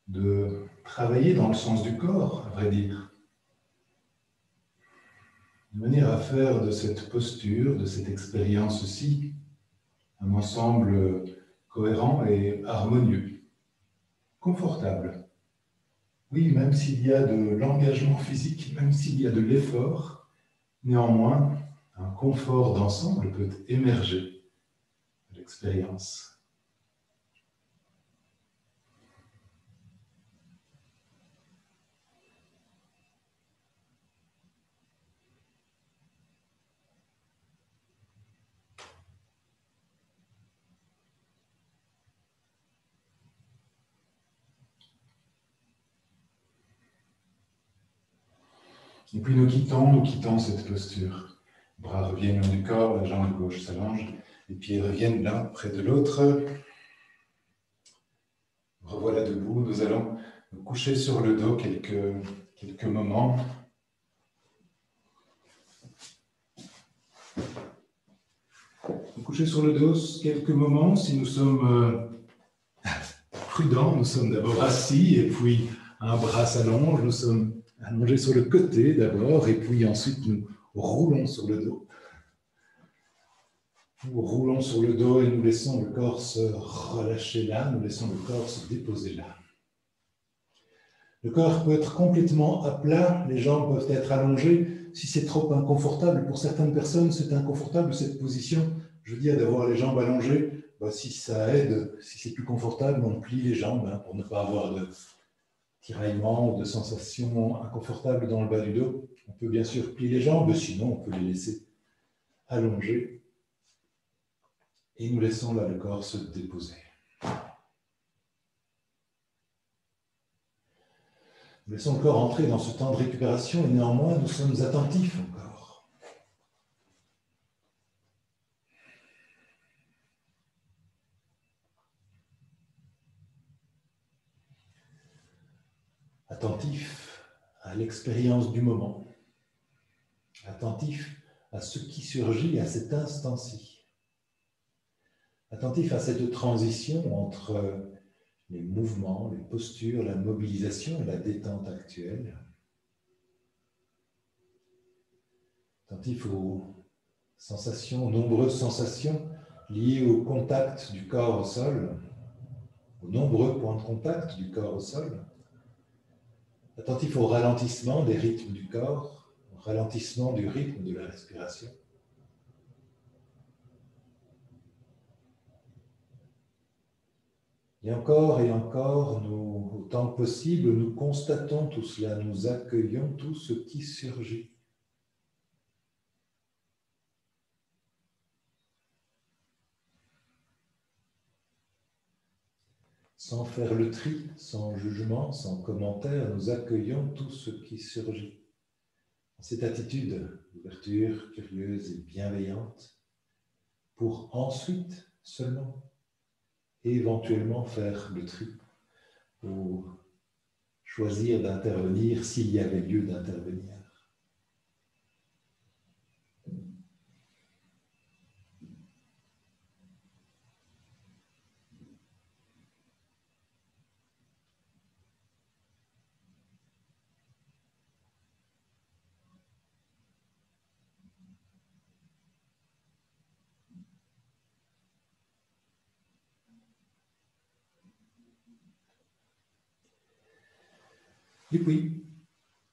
de travailler dans le sens du corps, à vrai dire, de manière à faire de cette posture, de cette expérience-ci, un ensemble cohérent et harmonieux, confortable. Oui, même s'il y a de l'engagement physique, même s'il y a de l'effort, néanmoins, un confort d'ensemble peut émerger de l'expérience. Et puis nous quittons cette posture. Les bras reviennent le long du corps, la jambe gauche s'allonge, les pieds reviennent l'un près de l'autre. Revoilà debout, nous allons nous coucher sur le dos quelques moments. Nous coucher sur le dos quelques moments, si nous sommes prudents, nous sommes d'abord assis et puis un bras s'allonge, nous sommes allongés sur le côté d'abord et puis ensuite nous roulons sur le dos. Nous roulons sur le dos et nous laissons le corps se relâcher là, nous laissons le corps se déposer là. Le corps peut être complètement à plat, les jambes peuvent être allongées. Si c'est trop inconfortable, pour certaines personnes, c'est inconfortable cette position. Je veux dire, d'avoir les jambes allongées, si ça aide, si c'est plus confortable, on plie les jambes pour ne pas avoir de tiraillement ou de sensations inconfortables dans le bas du dos. On peut bien sûr plier les jambes, sinon on peut les laisser allongées. Et nous laissons là le corps se déposer. Nous laissons le corps entrer dans ce temps de récupération et néanmoins nous sommes attentifs encore. Attentifs à l'expérience du moment. Attentifs à ce qui surgit à cet instant-ci. Attentifs à cette transition entre les mouvements, les postures, la mobilisation et la détente actuelle. Attentifs aux sensations, aux nombreuses sensations liées au contact du corps au sol, aux nombreux points de contact du corps au sol. Attentifs au ralentissement des rythmes du corps, au ralentissement du rythme de la respiration. Et encore, nous, autant que possible, nous constatons tout cela, nous accueillons tout ce qui surgit. sans faire le tri, sans jugement, sans commentaire, nous accueillons tout ce qui surgit. Cette attitude d'ouverture curieuse et bienveillante pour ensuite seulement et éventuellement faire le tri ou choisir d'intervenir s'il y avait lieu d'intervenir.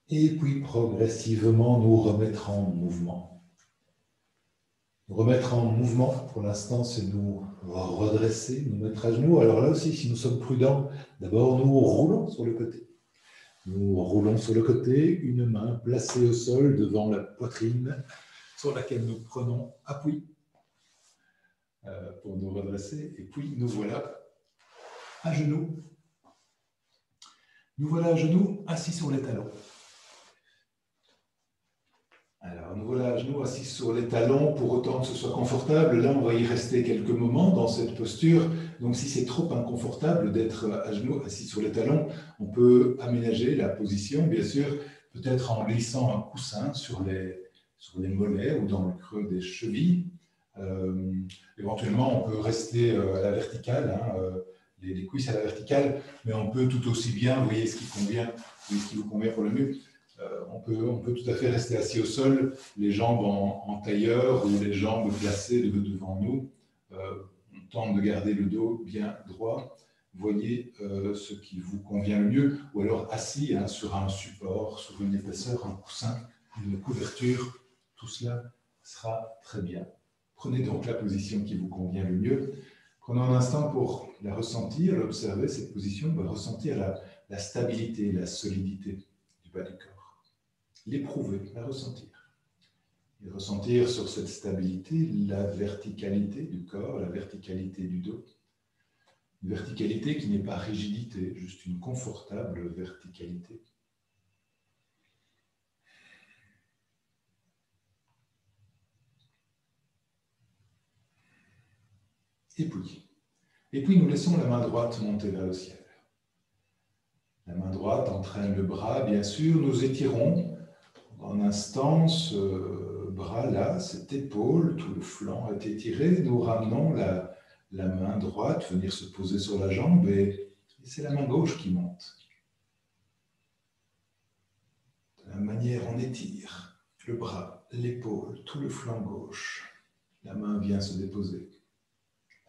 Et puis progressivement nous remettre en mouvement. Nous remettre en mouvement, pour l'instant, c'est nous redresser, nous mettre à genoux. Alors là aussi, si nous sommes prudents, d'abord nous roulons sur le côté. Nous roulons sur le côté, une main placée au sol devant la poitrine sur laquelle nous prenons appui pour nous redresser. Et puis nous voilà à genoux. Nous voilà à genoux, assis sur les talons. Alors, nous voilà à genoux, assis sur les talons, pour autant que ce soit confortable. Là, on va y rester quelques moments dans cette posture. Donc, si c'est trop inconfortable d'être à genoux, assis sur les talons, on peut aménager la position, bien sûr, peut-être en glissant un coussin sur les mollets ou dans le creux des chevilles. Éventuellement, on peut rester à la verticale, les cuisses à la verticale, mais on peut tout aussi bien, vous voyez ce qui vous convient pour le mieux, on peut tout à fait rester assis au sol, les jambes en tailleur ou les jambes placées devant nous. On tente de garder le dos bien droit. Voyez ce qui vous convient le mieux, ou alors assis sur un support, sur une épaisseur, un coussin, une couverture, tout cela sera très bien. Prenez donc la position qui vous convient le mieux. Prenons un instant pour la ressentir, l'observer, cette position, ressentir la stabilité, la solidité du bas du corps. L'éprouver, la ressentir. Et ressentir sur cette stabilité la verticalité du corps, la verticalité du dos. Une verticalité qui n'est pas rigidité, juste une confortable verticalité. Et puis nous laissons la main droite monter vers le ciel. La main droite entraîne le bras, bien sûr. Nous étirons en instant ce bras-là, cette épaule, tout le flanc est étiré. Nous ramenons la main droite venir se poser sur la jambe et c'est la main gauche qui monte. De la même manière, on étire le bras, l'épaule, tout le flanc gauche. La main vient se déposer.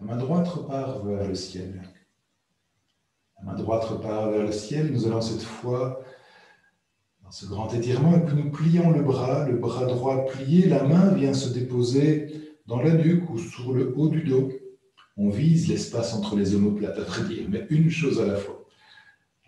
La main droite repart vers le ciel. La main droite repart vers le ciel. Nous allons cette fois dans ce grand étirement et puis nous plions le bras droit plié. La main vient se déposer dans la nuque ou sur le haut du dos. On vise l'espace entre les omoplates, à vrai dire, mais une chose à la fois.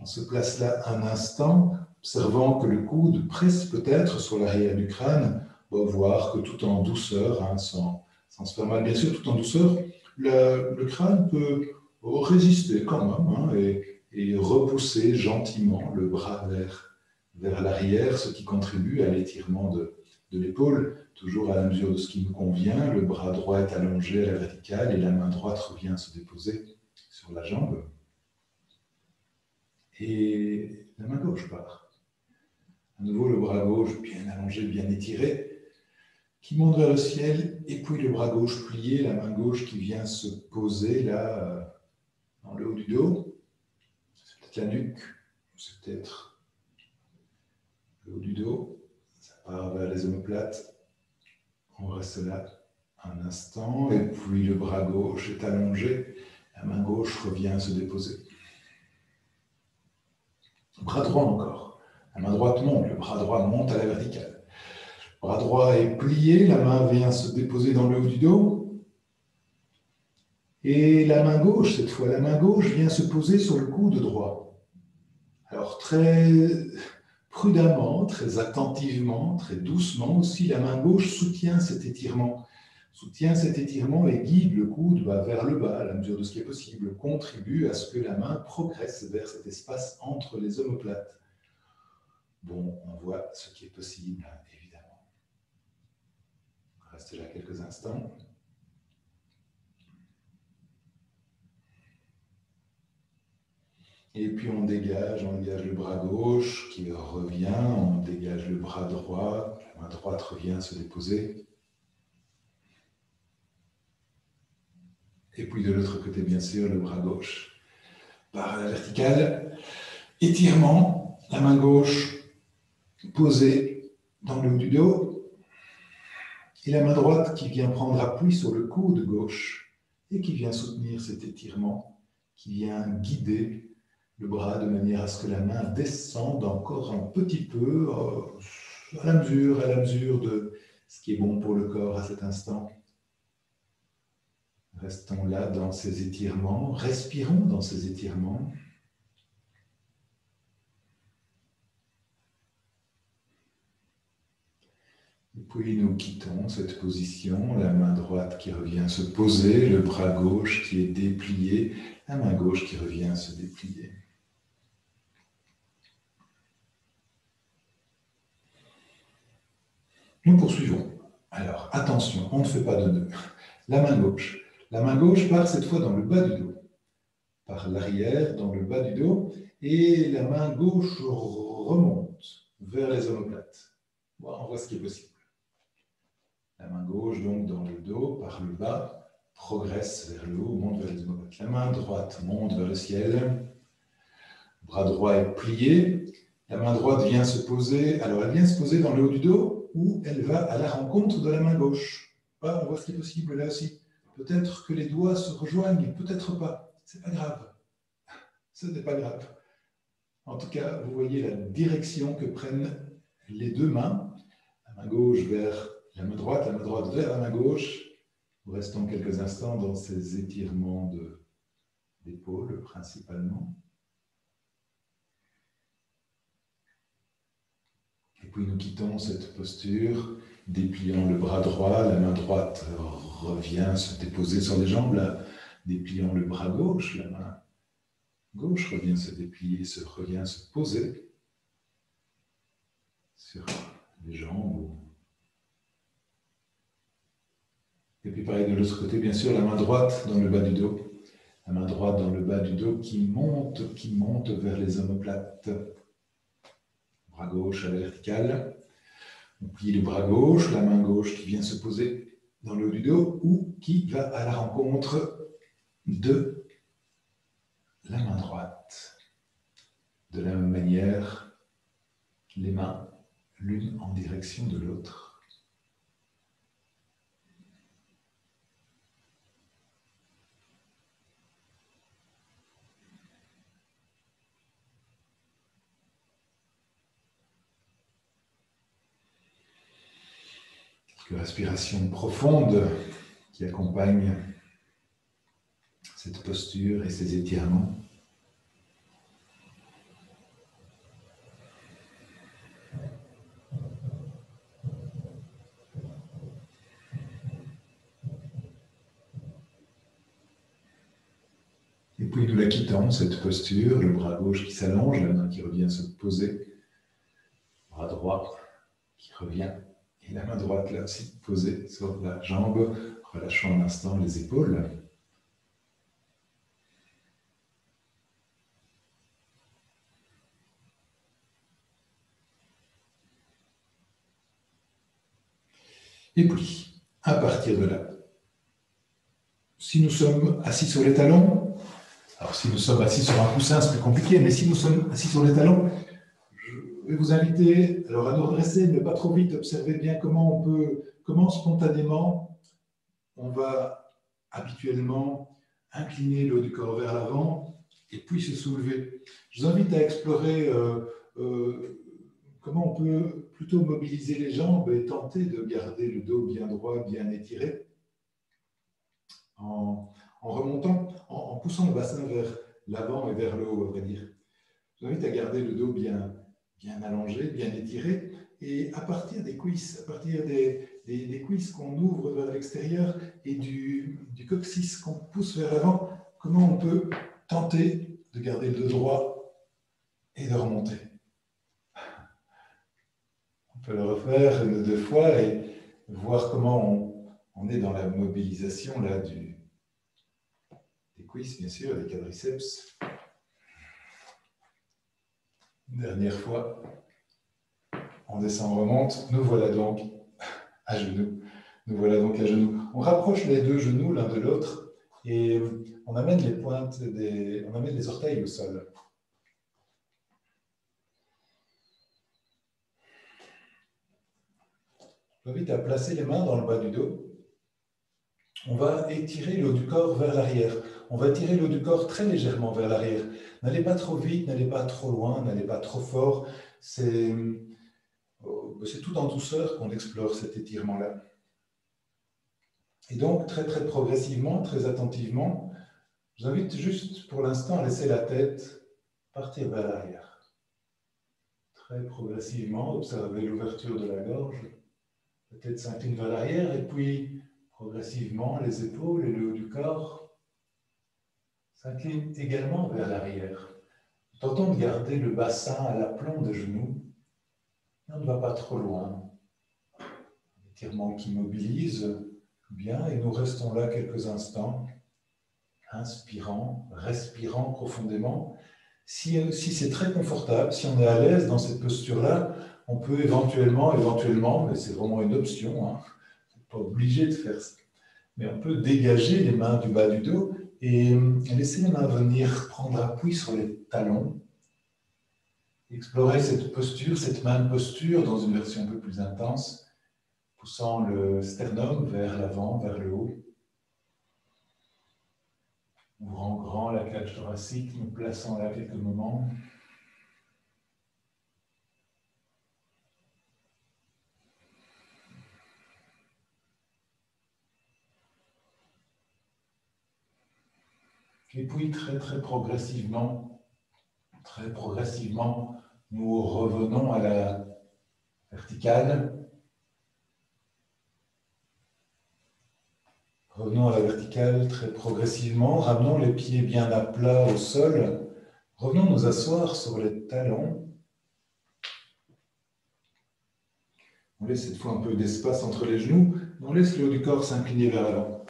On se place là un instant, observant que le coude presse peut-être sur l'arrière du crâne, voir que tout en douceur, sans se faire mal, bien sûr, tout en douceur, le crâne peut résister quand même et repousser gentiment le bras vers l'arrière, ce qui contribue à l'étirement de l'épaule, toujours à la mesure de ce qui nous convient. Le bras droit est allongé à la verticale et la main droite revient se déposer sur la jambe. Et la main gauche part. À nouveau, le bras gauche bien allongé, bien étiré, qui monte vers le ciel, et puis le bras gauche plié, la main gauche qui vient se poser là, dans le haut du dos. C'est peut-être la nuque, c'est peut-être le haut du dos. Ça part vers les omoplates. On reste là un instant, et puis le bras gauche est allongé, la main gauche revient se déposer. Bras droit encore. La main droite monte, le bras droit monte à la verticale. Le bras droit est plié, la main vient se déposer dans le haut du dos. Et la main gauche, cette fois, la main gauche vient se poser sur le coude droit. Alors très prudemment, très attentivement, très doucement aussi, la main gauche soutient cet étirement Soutient cet étirement et guide le coude vers le bas à la mesure de ce qui est possible, contribue à ce que la main progresse vers cet espace entre les omoplates. Bon, on voit ce qui est possible, évidemment. On reste là quelques instants. Et puis on dégage le bras gauche qui revient, on dégage le bras droit, la main droite revient se déposer. Et puis de l'autre côté, bien sûr, le bras gauche part à la verticale. Étirement, la main gauche posée dans le haut du dos. Et la main droite qui vient prendre appui sur le coude gauche et qui vient soutenir cet étirement, qui vient guider le bras de manière à ce que la main descende encore un petit peu à la mesure de ce qui est bon pour le corps à cet instant. Restons là dans ces étirements, respirons dans ces étirements. Et puis nous quittons cette position, la main droite qui revient se poser, le bras gauche qui est déplié, la main gauche qui revient se déplier. Nous poursuivons. Alors, attention, on ne fait pas de nœud. La main gauche. La main gauche part cette fois dans le bas du dos, par l'arrière, dans le bas du dos, et la main gauche remonte vers les omoplates. Bon, on voit ce qui est possible. La main gauche, donc, dans le dos, par le bas, progresse vers le haut, monte vers les omoplates. La main droite monte vers le ciel. Le bras droit est plié. La main droite vient se poser. Alors, elle vient se poser dans le haut du dos, où elle va à la rencontre de la main gauche. On voit ce qui est possible là aussi. Peut-être que les doigts se rejoignent, peut-être pas. C'est pas grave. Ce n'est pas grave. En tout cas, vous voyez la direction que prennent les deux mains. La main gauche vers la main droite vers la main gauche. Nous restons quelques instants dans ces étirements d'épaule principalement. Et puis nous quittons cette posture, dépliant le bras droit, la main droite revient se déposer sur les jambes, là, dépliant le bras gauche, la main gauche revient se déplier, revient se poser sur les jambes. Et puis pareil de l'autre côté, bien sûr, la main droite dans le bas du dos. La main droite dans le bas du dos qui monte vers les omoplates. Bras gauche à la verticale. On plie le bras gauche, la main gauche qui vient se poser dans le haut du dos ou qui va à la rencontre de la main droite. De la même manière, les mains l'une en direction de l'autre. Quelques respirations profondes qui accompagnent cette posture et ces étirements. Et puis nous la quittons, cette posture, le bras gauche qui s'allonge, la main qui revient se poser, bras droit qui revient, et la main droite là aussi posée sur la jambe, relâchant un instant les épaules. Et puis, à partir de là, si nous sommes assis sur les talons, alors si nous sommes assis sur un coussin, c'est plus compliqué, mais si nous sommes assis sur les talons, je vais vous inviter alors à nous redresser, mais pas trop vite, observez bien comment spontanément on va habituellement incliner le haut du corps vers l'avant et puis se soulever. Je vous invite à explorer comment on peut plutôt mobiliser les jambes et tenter de garder le dos bien droit, bien étiré, en remontant, en poussant le bassin vers l'avant et vers le haut, à vrai dire. Je vous invite à garder le dos bien allongé, bien étiré, Et à partir des cuisses, à partir des cuisses qu'on ouvre vers l'extérieur et du coccyx qu'on pousse vers l'avant, comment on peut tenter de garder le dos droit et de remonter. On peut le refaire une ou deux fois et voir comment on est dans la mobilisation là, des cuisses, bien sûr, des quadriceps. Dernière fois. On descend, on remonte. Nous voilà donc à genoux. Nous voilà donc à genoux. On rapproche les deux genoux l'un de l'autre et on amène les pointes, on amène les orteils au sol. Je vous invite à placer les mains dans le bas du dos. On va étirer le haut du corps vers l'arrière. On va tirer le haut du corps très légèrement vers l'arrière. N'allez pas trop vite, n'allez pas trop loin, n'allez pas trop fort. C'est tout en douceur qu'on explore cet étirement-là. Et donc, très très progressivement, très attentivement, je vous invite juste pour l'instant à laisser la tête partir vers l'arrière. Très progressivement, observez l'ouverture de la gorge. La tête s'incline vers l'arrière et puis progressivement, les épaules et le haut du corps s'inclinent également vers l'arrière. Tentons de garder le bassin à l'aplomb des genoux. On ne va pas trop loin. Étirement qui mobilise bien et nous restons là quelques instants, inspirant, respirant profondément. Si c'est très confortable, si on est à l'aise dans cette posture-là, on peut éventuellement, mais c'est vraiment une option, hein, on n'est pas obligé de faire ça, mais on peut dégager les mains du bas du dos et laisser les mains venir prendre appui sur les talons, explorer cette posture, cette même posture dans une version un peu plus intense, poussant le sternum vers l'avant, vers le haut. Ouvrant grand la cage thoracique, nous plaçant là quelques moments. Et puis très progressivement, nous revenons à la verticale. Revenons à la verticale très progressivement, ramenons les pieds bien à plat au sol. Revenons nous asseoir sur les talons. On laisse cette fois un peu d'espace entre les genoux. On laisse le haut du corps s'incliner vers l'avant.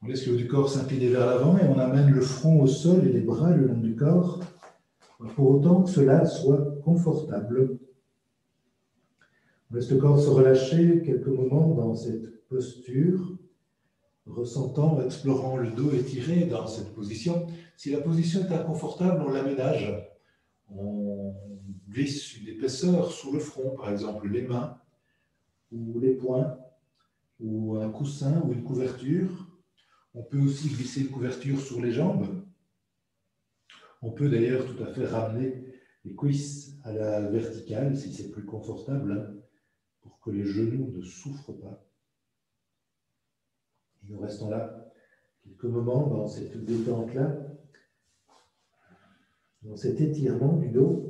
On laisse le haut du corps s'incliner vers l'avant et on amène le front au sol et les bras le long du corps, pour autant que cela soit confortable. On laisse le corps se relâcher quelques moments dans cette posture, ressentant, explorant le dos étiré dans cette position. Si la position est inconfortable, on l'aménage. On glisse une épaisseur sous le front, par exemple les mains, ou les poings, ou un coussin, ou une couverture. On peut aussi glisser une couverture sur les jambes. On peut d'ailleurs tout à fait ramener les cuisses à la verticale, si c'est plus confortable, pour que les genoux ne souffrent pas. Et nous restons là quelques moments dans cette détente-là, dans cet étirement du dos.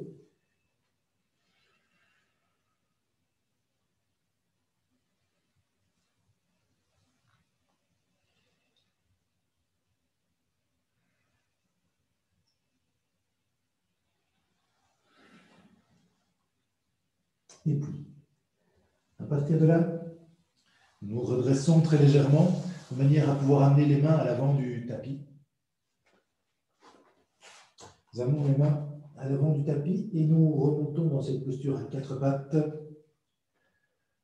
Et puis, à partir de là, nous redressons très légèrement, de manière à pouvoir amener les mains à l'avant du tapis. Nous amenons les mains à l'avant du tapis et nous remontons dans cette posture à quatre pattes.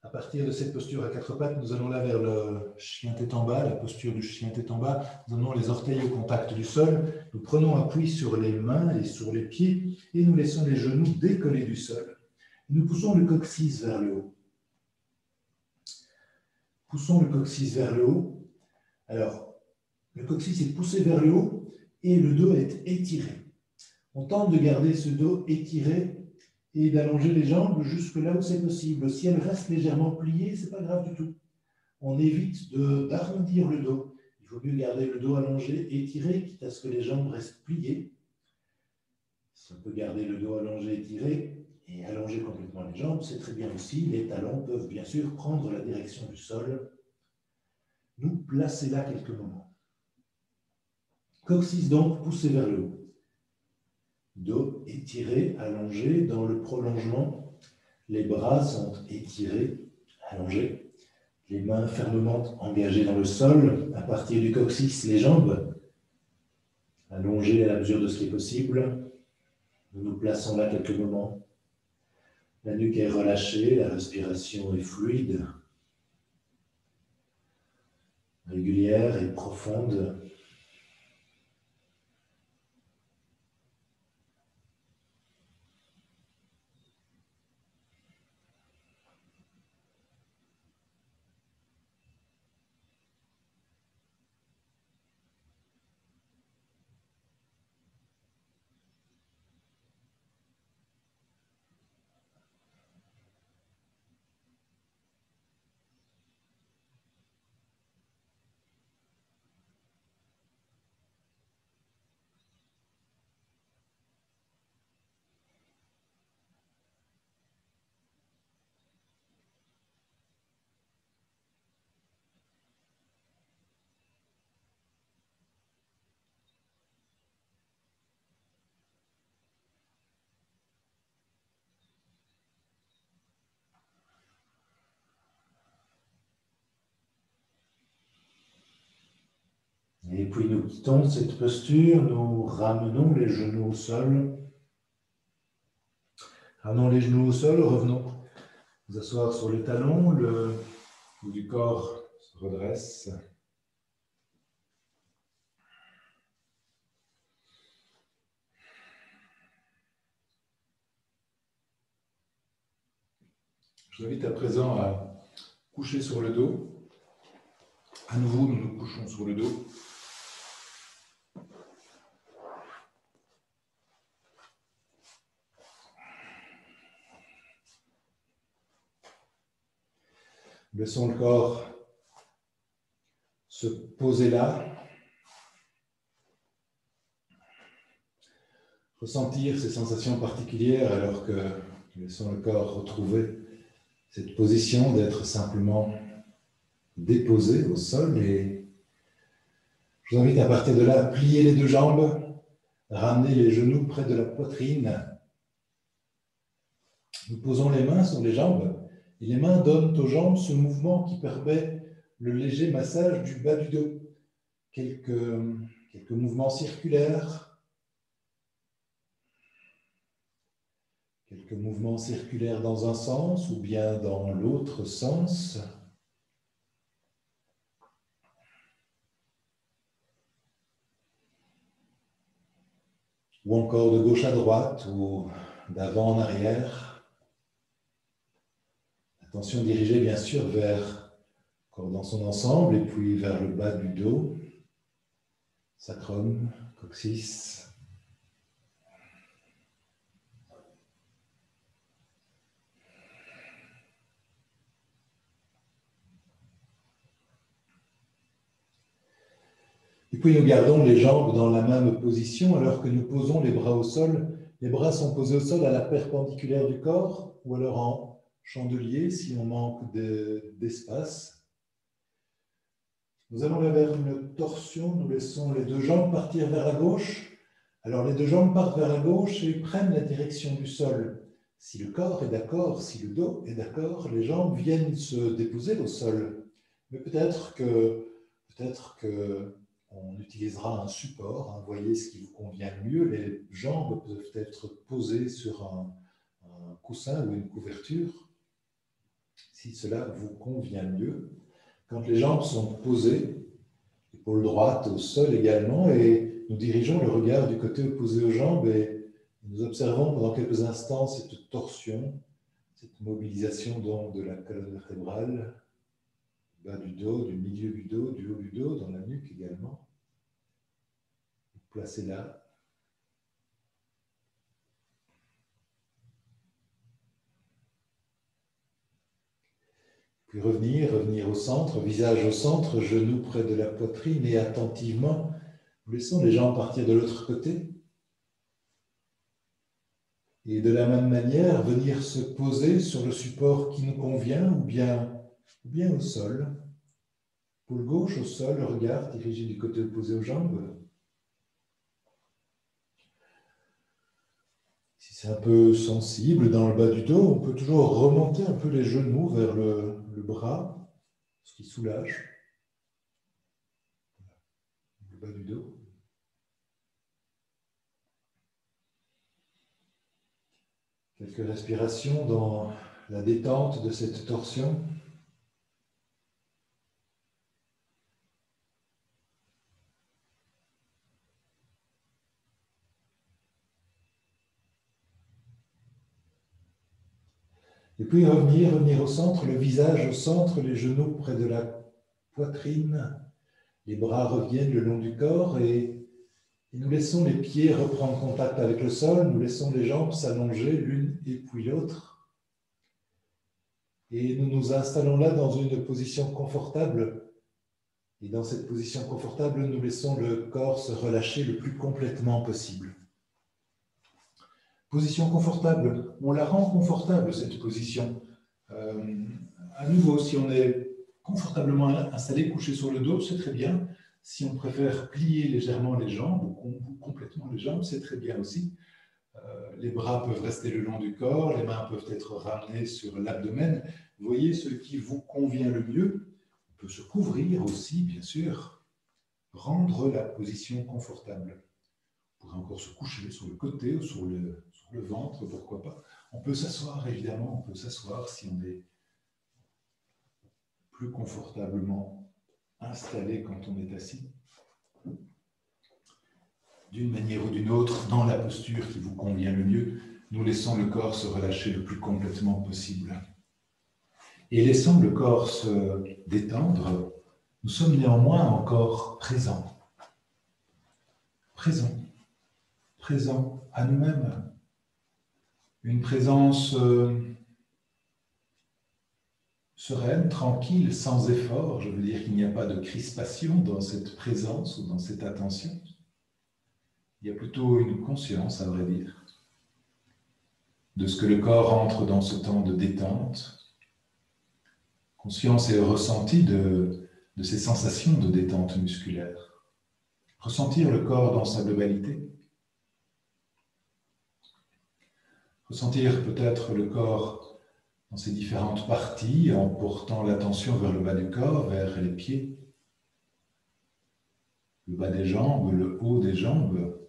À partir de cette posture à quatre pattes, nous allons là vers le chien tête en bas, la posture du chien tête en bas. Nous amenons les orteils au contact du sol. Nous prenons appui sur les mains et sur les pieds et nous laissons les genoux décollés du sol. Nous poussons le coccyx vers le haut. Poussons le coccyx vers le haut. Alors, le coccyx est poussé vers le haut et le dos est étiré. On tente de garder ce dos étiré et d'allonger les jambes jusque là où c'est possible. Si elles restent légèrement pliées, ce n'est pas grave du tout. On évite d'arrondir le dos. Il vaut mieux garder le dos allongé, étiré, quitte à ce que les jambes restent pliées. Si on peut garder le dos allongé, étiré, et allonger complètement les jambes, c'est très bien aussi. Les talons peuvent bien sûr prendre la direction du sol, nous placer là quelques moments. Coccyx donc poussé vers le haut. Dos étiré, allongé dans le prolongement. Les bras sont étirés, allongés. Les mains fermement engagées dans le sol. À partir du coccyx, les jambes allongées à la mesure de ce qui est possible. Nous nous plaçons là quelques moments. La nuque est relâchée, la respiration est fluide, régulière et profonde. Et puis nous quittons cette posture, nous ramenons les genoux au sol. Ramenons les genoux au sol, revenons nous asseoir sur les talons, le bout du corps se redresse. Je vous invite à présent à coucher sur le dos. À nouveau, nous nous couchons sur le dos. Laissons le corps se poser là. Ressentir ces sensations particulières alors que laissons le corps retrouver cette position d'être simplement déposé au sol. Et je vous invite à partir de là à plier les deux jambes, ramener les genoux près de la poitrine. Nous posons les mains sur les jambes et les mains donnent aux jambes ce mouvement qui permet le léger massage du bas du dos. Quelques mouvements circulaires. Quelques mouvements circulaires dans un sens ou bien dans l'autre sens. Ou encore de gauche à droite ou d'avant en arrière. Attention dirigée bien sûr vers le corps dans son ensemble et puis vers le bas du dos, sacrum, coccyx. Et puis nous gardons les jambes dans la même position alors que nous posons les bras au sol. Les bras sont posés au sol à la perpendiculaire du corps ou alors en chandelier si on manque d'espace. Nous allons vers une torsion, nous laissons les deux jambes partir vers la gauche. Alors les deux jambes partent vers la gauche et prennent la direction du sol. Si le corps est d'accord, si le dos est d'accord, les jambes viennent se déposer au sol. Mais peut-être que on utilisera un support, hein, voyez ce qui vous convient le mieux. Les jambes peuvent être posées sur un coussin ou une couverture, si cela vous convient mieux. Quand les jambes sont posées, épaule droite au sol également, et nous dirigeons le regard du côté opposé aux jambes et nous observons pendant quelques instants cette torsion, cette mobilisation donc de la colonne vertébrale, du bas du dos, du milieu du dos, du haut du dos, dans la nuque également. Placez là. Puis revenir au centre, visage au centre, genoux près de la poitrine et attentivement, nous laissons les jambes partir de l'autre côté. Et de la même manière, venir se poser sur le support qui nous convient ou bien au sol. Pôle gauche au sol, le regard dirigé du côté opposé aux jambes. Si c'est un peu sensible dans le bas du dos, on peut toujours remonter un peu les genoux vers le bras, ce qui soulage le bas du dos. Quelques respirations dans la détente de cette torsion. Et puis revenir au centre, le visage au centre, les genoux près de la poitrine, les bras reviennent le long du corps et nous laissons les pieds reprendre contact avec le sol, nous laissons les jambes s'allonger l'une et puis l'autre. Et nous nous installons là dans une position confortable. Et dans cette position confortable, nous laissons le corps se relâcher le plus complètement possible. Position confortable, on la rend confortable cette position. À nouveau, si on est confortablement installé, couché sur le dos, c'est très bien. Si on préfère plier légèrement les jambes ou complètement les jambes, c'est très bien aussi. Les bras peuvent rester le long du corps, les mains peuvent être ramenées sur l'abdomen. Vous voyez ce qui vous convient le mieux. On peut se couvrir aussi, bien sûr, rendre la position confortable. On pourrait encore se coucher sur le côté ou sur le ventre, pourquoi pas. On peut s'asseoir, évidemment, on peut s'asseoir si on est plus confortablement installé quand on est assis. D'une manière ou d'une autre, dans la posture qui vous convient le mieux, nous laissons le corps se relâcher le plus complètement possible. Et laissant le corps se détendre, nous sommes néanmoins encore présents. Présents à nous-mêmes. Une présence sereine, tranquille, sans effort. Je veux dire qu'il n'y a pas de crispation dans cette présence ou dans cette attention. Il y a plutôt une conscience, à vrai dire, de ce que le corps entre dans ce temps de détente. Conscience et ressenti de ces sensations de détente musculaire. Ressentir le corps dans sa globalité. Ressentir peut-être le corps dans ses différentes parties en portant l'attention vers le bas du corps, vers les pieds, le bas des jambes, le haut des jambes.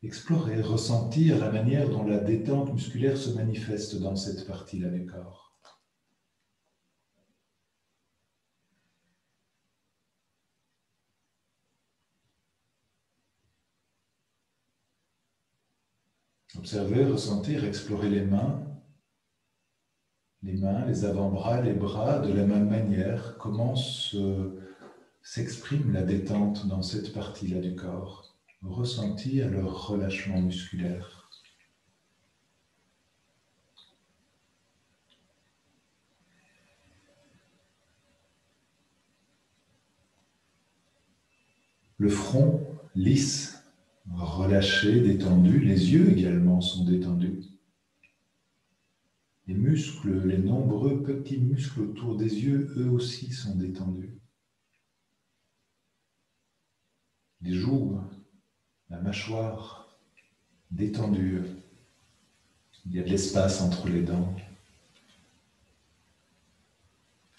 Explorer, ressentir la manière dont la détente musculaire se manifeste dans cette partie-là du corps. Observer, ressentir, explorer les mains, les avant-bras, les bras, de la même manière, comment s'exprime la détente dans cette partie-là du corps. Ressentir leur relâchement musculaire. Le front lisse, relâché, détendu. Les yeux également sont détendus. Les muscles, les nombreux petits muscles autour des yeux, eux aussi sont détendus. Les joues, la mâchoire détendue. Il y a de l'espace entre les dents.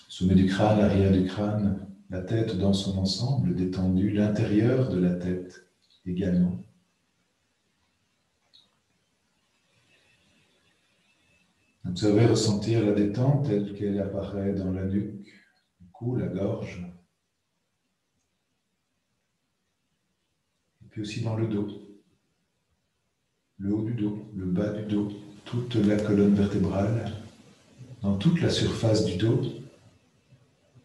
Sommet du crâne, l'arrière du crâne, la tête dans son ensemble détendue, l'intérieur de la tête également. Observez, ressentir la détente telle qu'elle apparaît dans la nuque, le cou, la gorge. Et puis aussi dans le dos. Le haut du dos, le bas du dos, toute la colonne vertébrale, dans toute la surface du dos.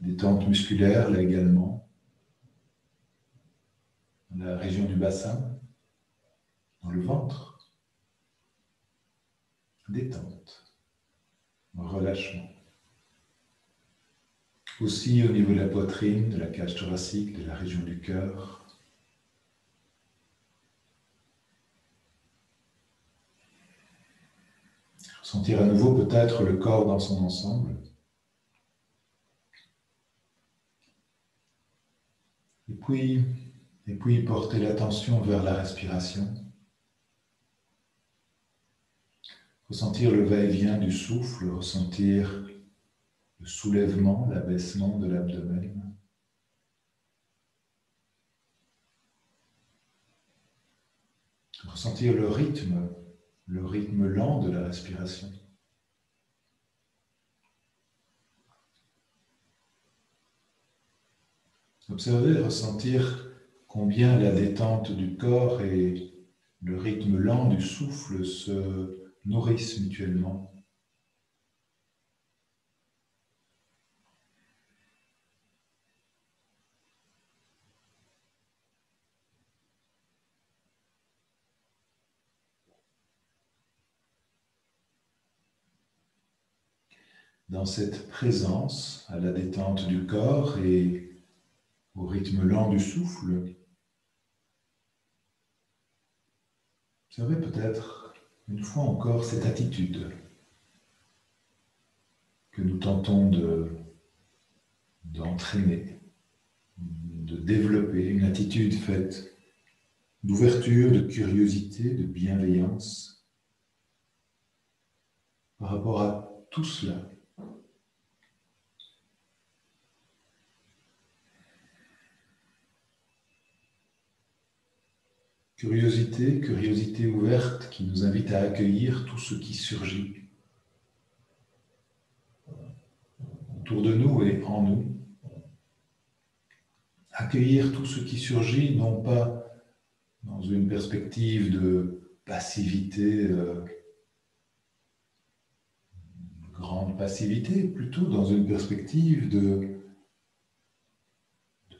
Détente musculaire là également. Dans la région du bassin, dans le ventre. Détente. Relâchement. Aussi au niveau de la poitrine, de la cage thoracique, de la région du cœur. Ressentir à nouveau peut-être le corps dans son ensemble. Et puis porter l'attention vers la respiration. Ressentir le va-et-vient du souffle, ressentir le soulèvement, l'abaissement de l'abdomen. Ressentir le rythme lent de la respiration. Observer et ressentir combien la détente du corps et le rythme lent du souffle se nourrissent mutuellement. Dans cette présence à la détente du corps et au rythme lent du souffle, observez peut-être une fois encore cette attitude que nous tentons d'entraîner, de développer, une attitude faite d'ouverture, de curiosité, de bienveillance par rapport à tout cela. Curiosité ouverte qui nous invite à accueillir tout ce qui surgit autour de nous et en nous. Accueillir tout ce qui surgit, non pas dans une perspective de passivité, grande passivité, plutôt dans une perspective de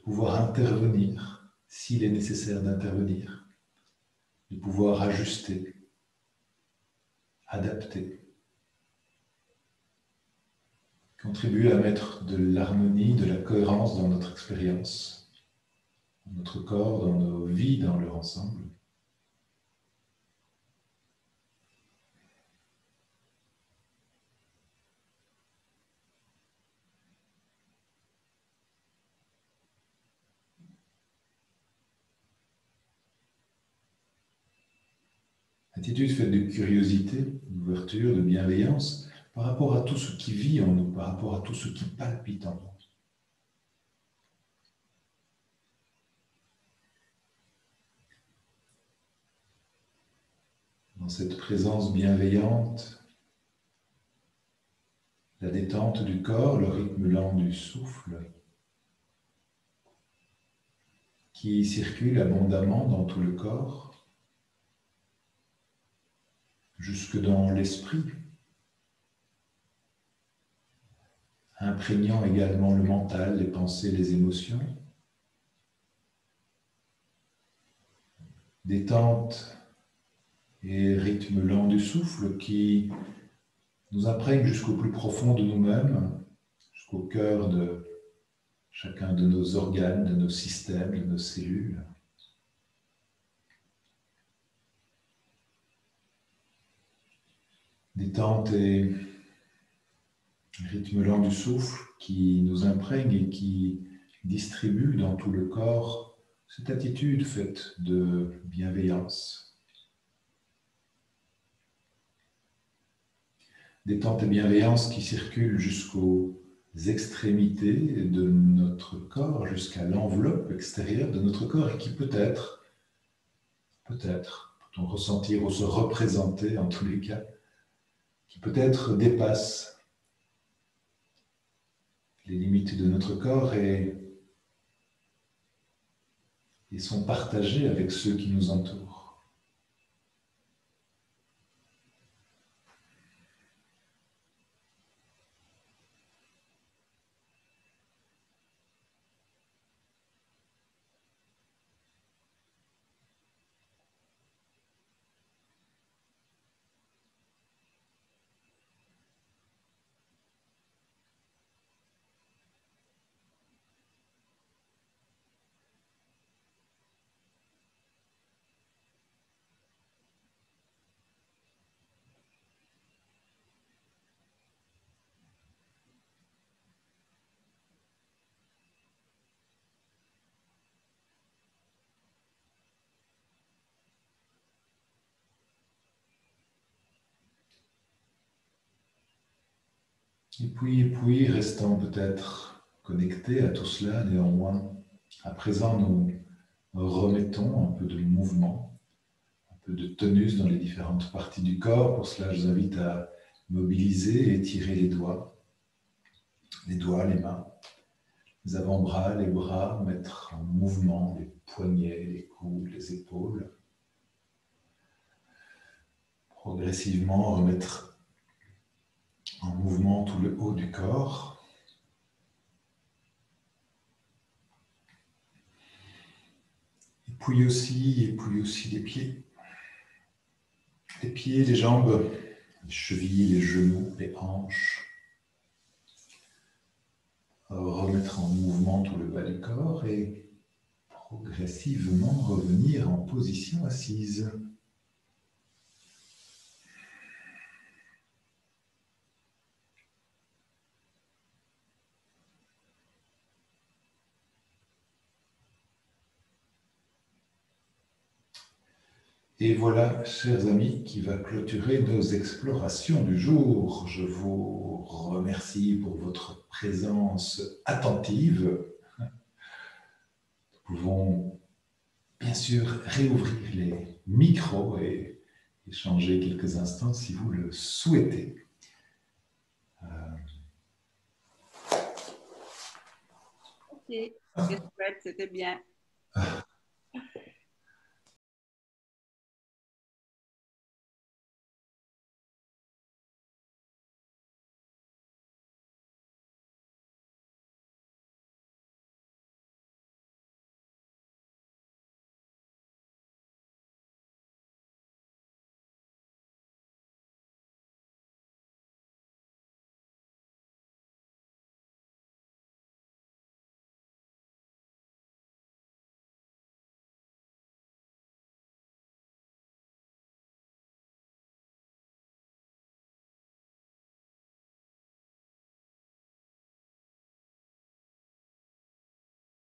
pouvoir intervenir, s'il est nécessaire d'intervenir, de pouvoir ajuster, adapter, contribuer à mettre de l'harmonie, de la cohérence dans notre expérience, dans notre corps, dans nos vies, dans leur ensemble. Attitude faite de curiosité, d'ouverture, de bienveillance par rapport à tout ce qui vit en nous, par rapport à tout ce qui palpite en nous. Dans cette présence bienveillante, la détente du corps, le rythme lent du souffle qui circule abondamment dans tout le corps, jusque dans l'esprit, imprégnant également le mental, les pensées, les émotions. Détente et rythme lent du souffle qui nous imprègne jusqu'au plus profond de nous-mêmes, jusqu'au cœur de chacun de nos organes, de nos systèmes, de nos cellules. Détente et rythme lent du souffle qui nous imprègne et qui distribue dans tout le corps cette attitude faite de bienveillance. Détente et bienveillance qui circulent jusqu'aux extrémités de notre corps, jusqu'à l'enveloppe extérieure de notre corps et qui peut-être, peut-on ressentir ou se représenter en tous les cas, qui peut-être dépasse les limites de notre corps et sont partagés avec ceux qui nous entourent. Et puis, restant peut-être connectés à tout cela, néanmoins, à présent, nous remettons un peu de mouvement, un peu de tonus dans les différentes parties du corps. Pour cela, je vous invite à mobiliser et étirer les doigts, les mains, les avant-bras, les bras, mettre en mouvement les poignets, les coudes, les épaules. Progressivement remettre en mouvement tout le haut du corps. Et puis aussi les pieds. Les pieds, les jambes, les chevilles, les genoux, les hanches. Remettre en mouvement tout le bas du corps et progressivement revenir en position assise. Et voilà, chers amis, qui va clôturer nos explorations du jour. Je vous remercie pour votre présence attentive. Nous pouvons bien sûr réouvrir les micros et échanger quelques instants si vous le souhaitez. Ok, c'était bien.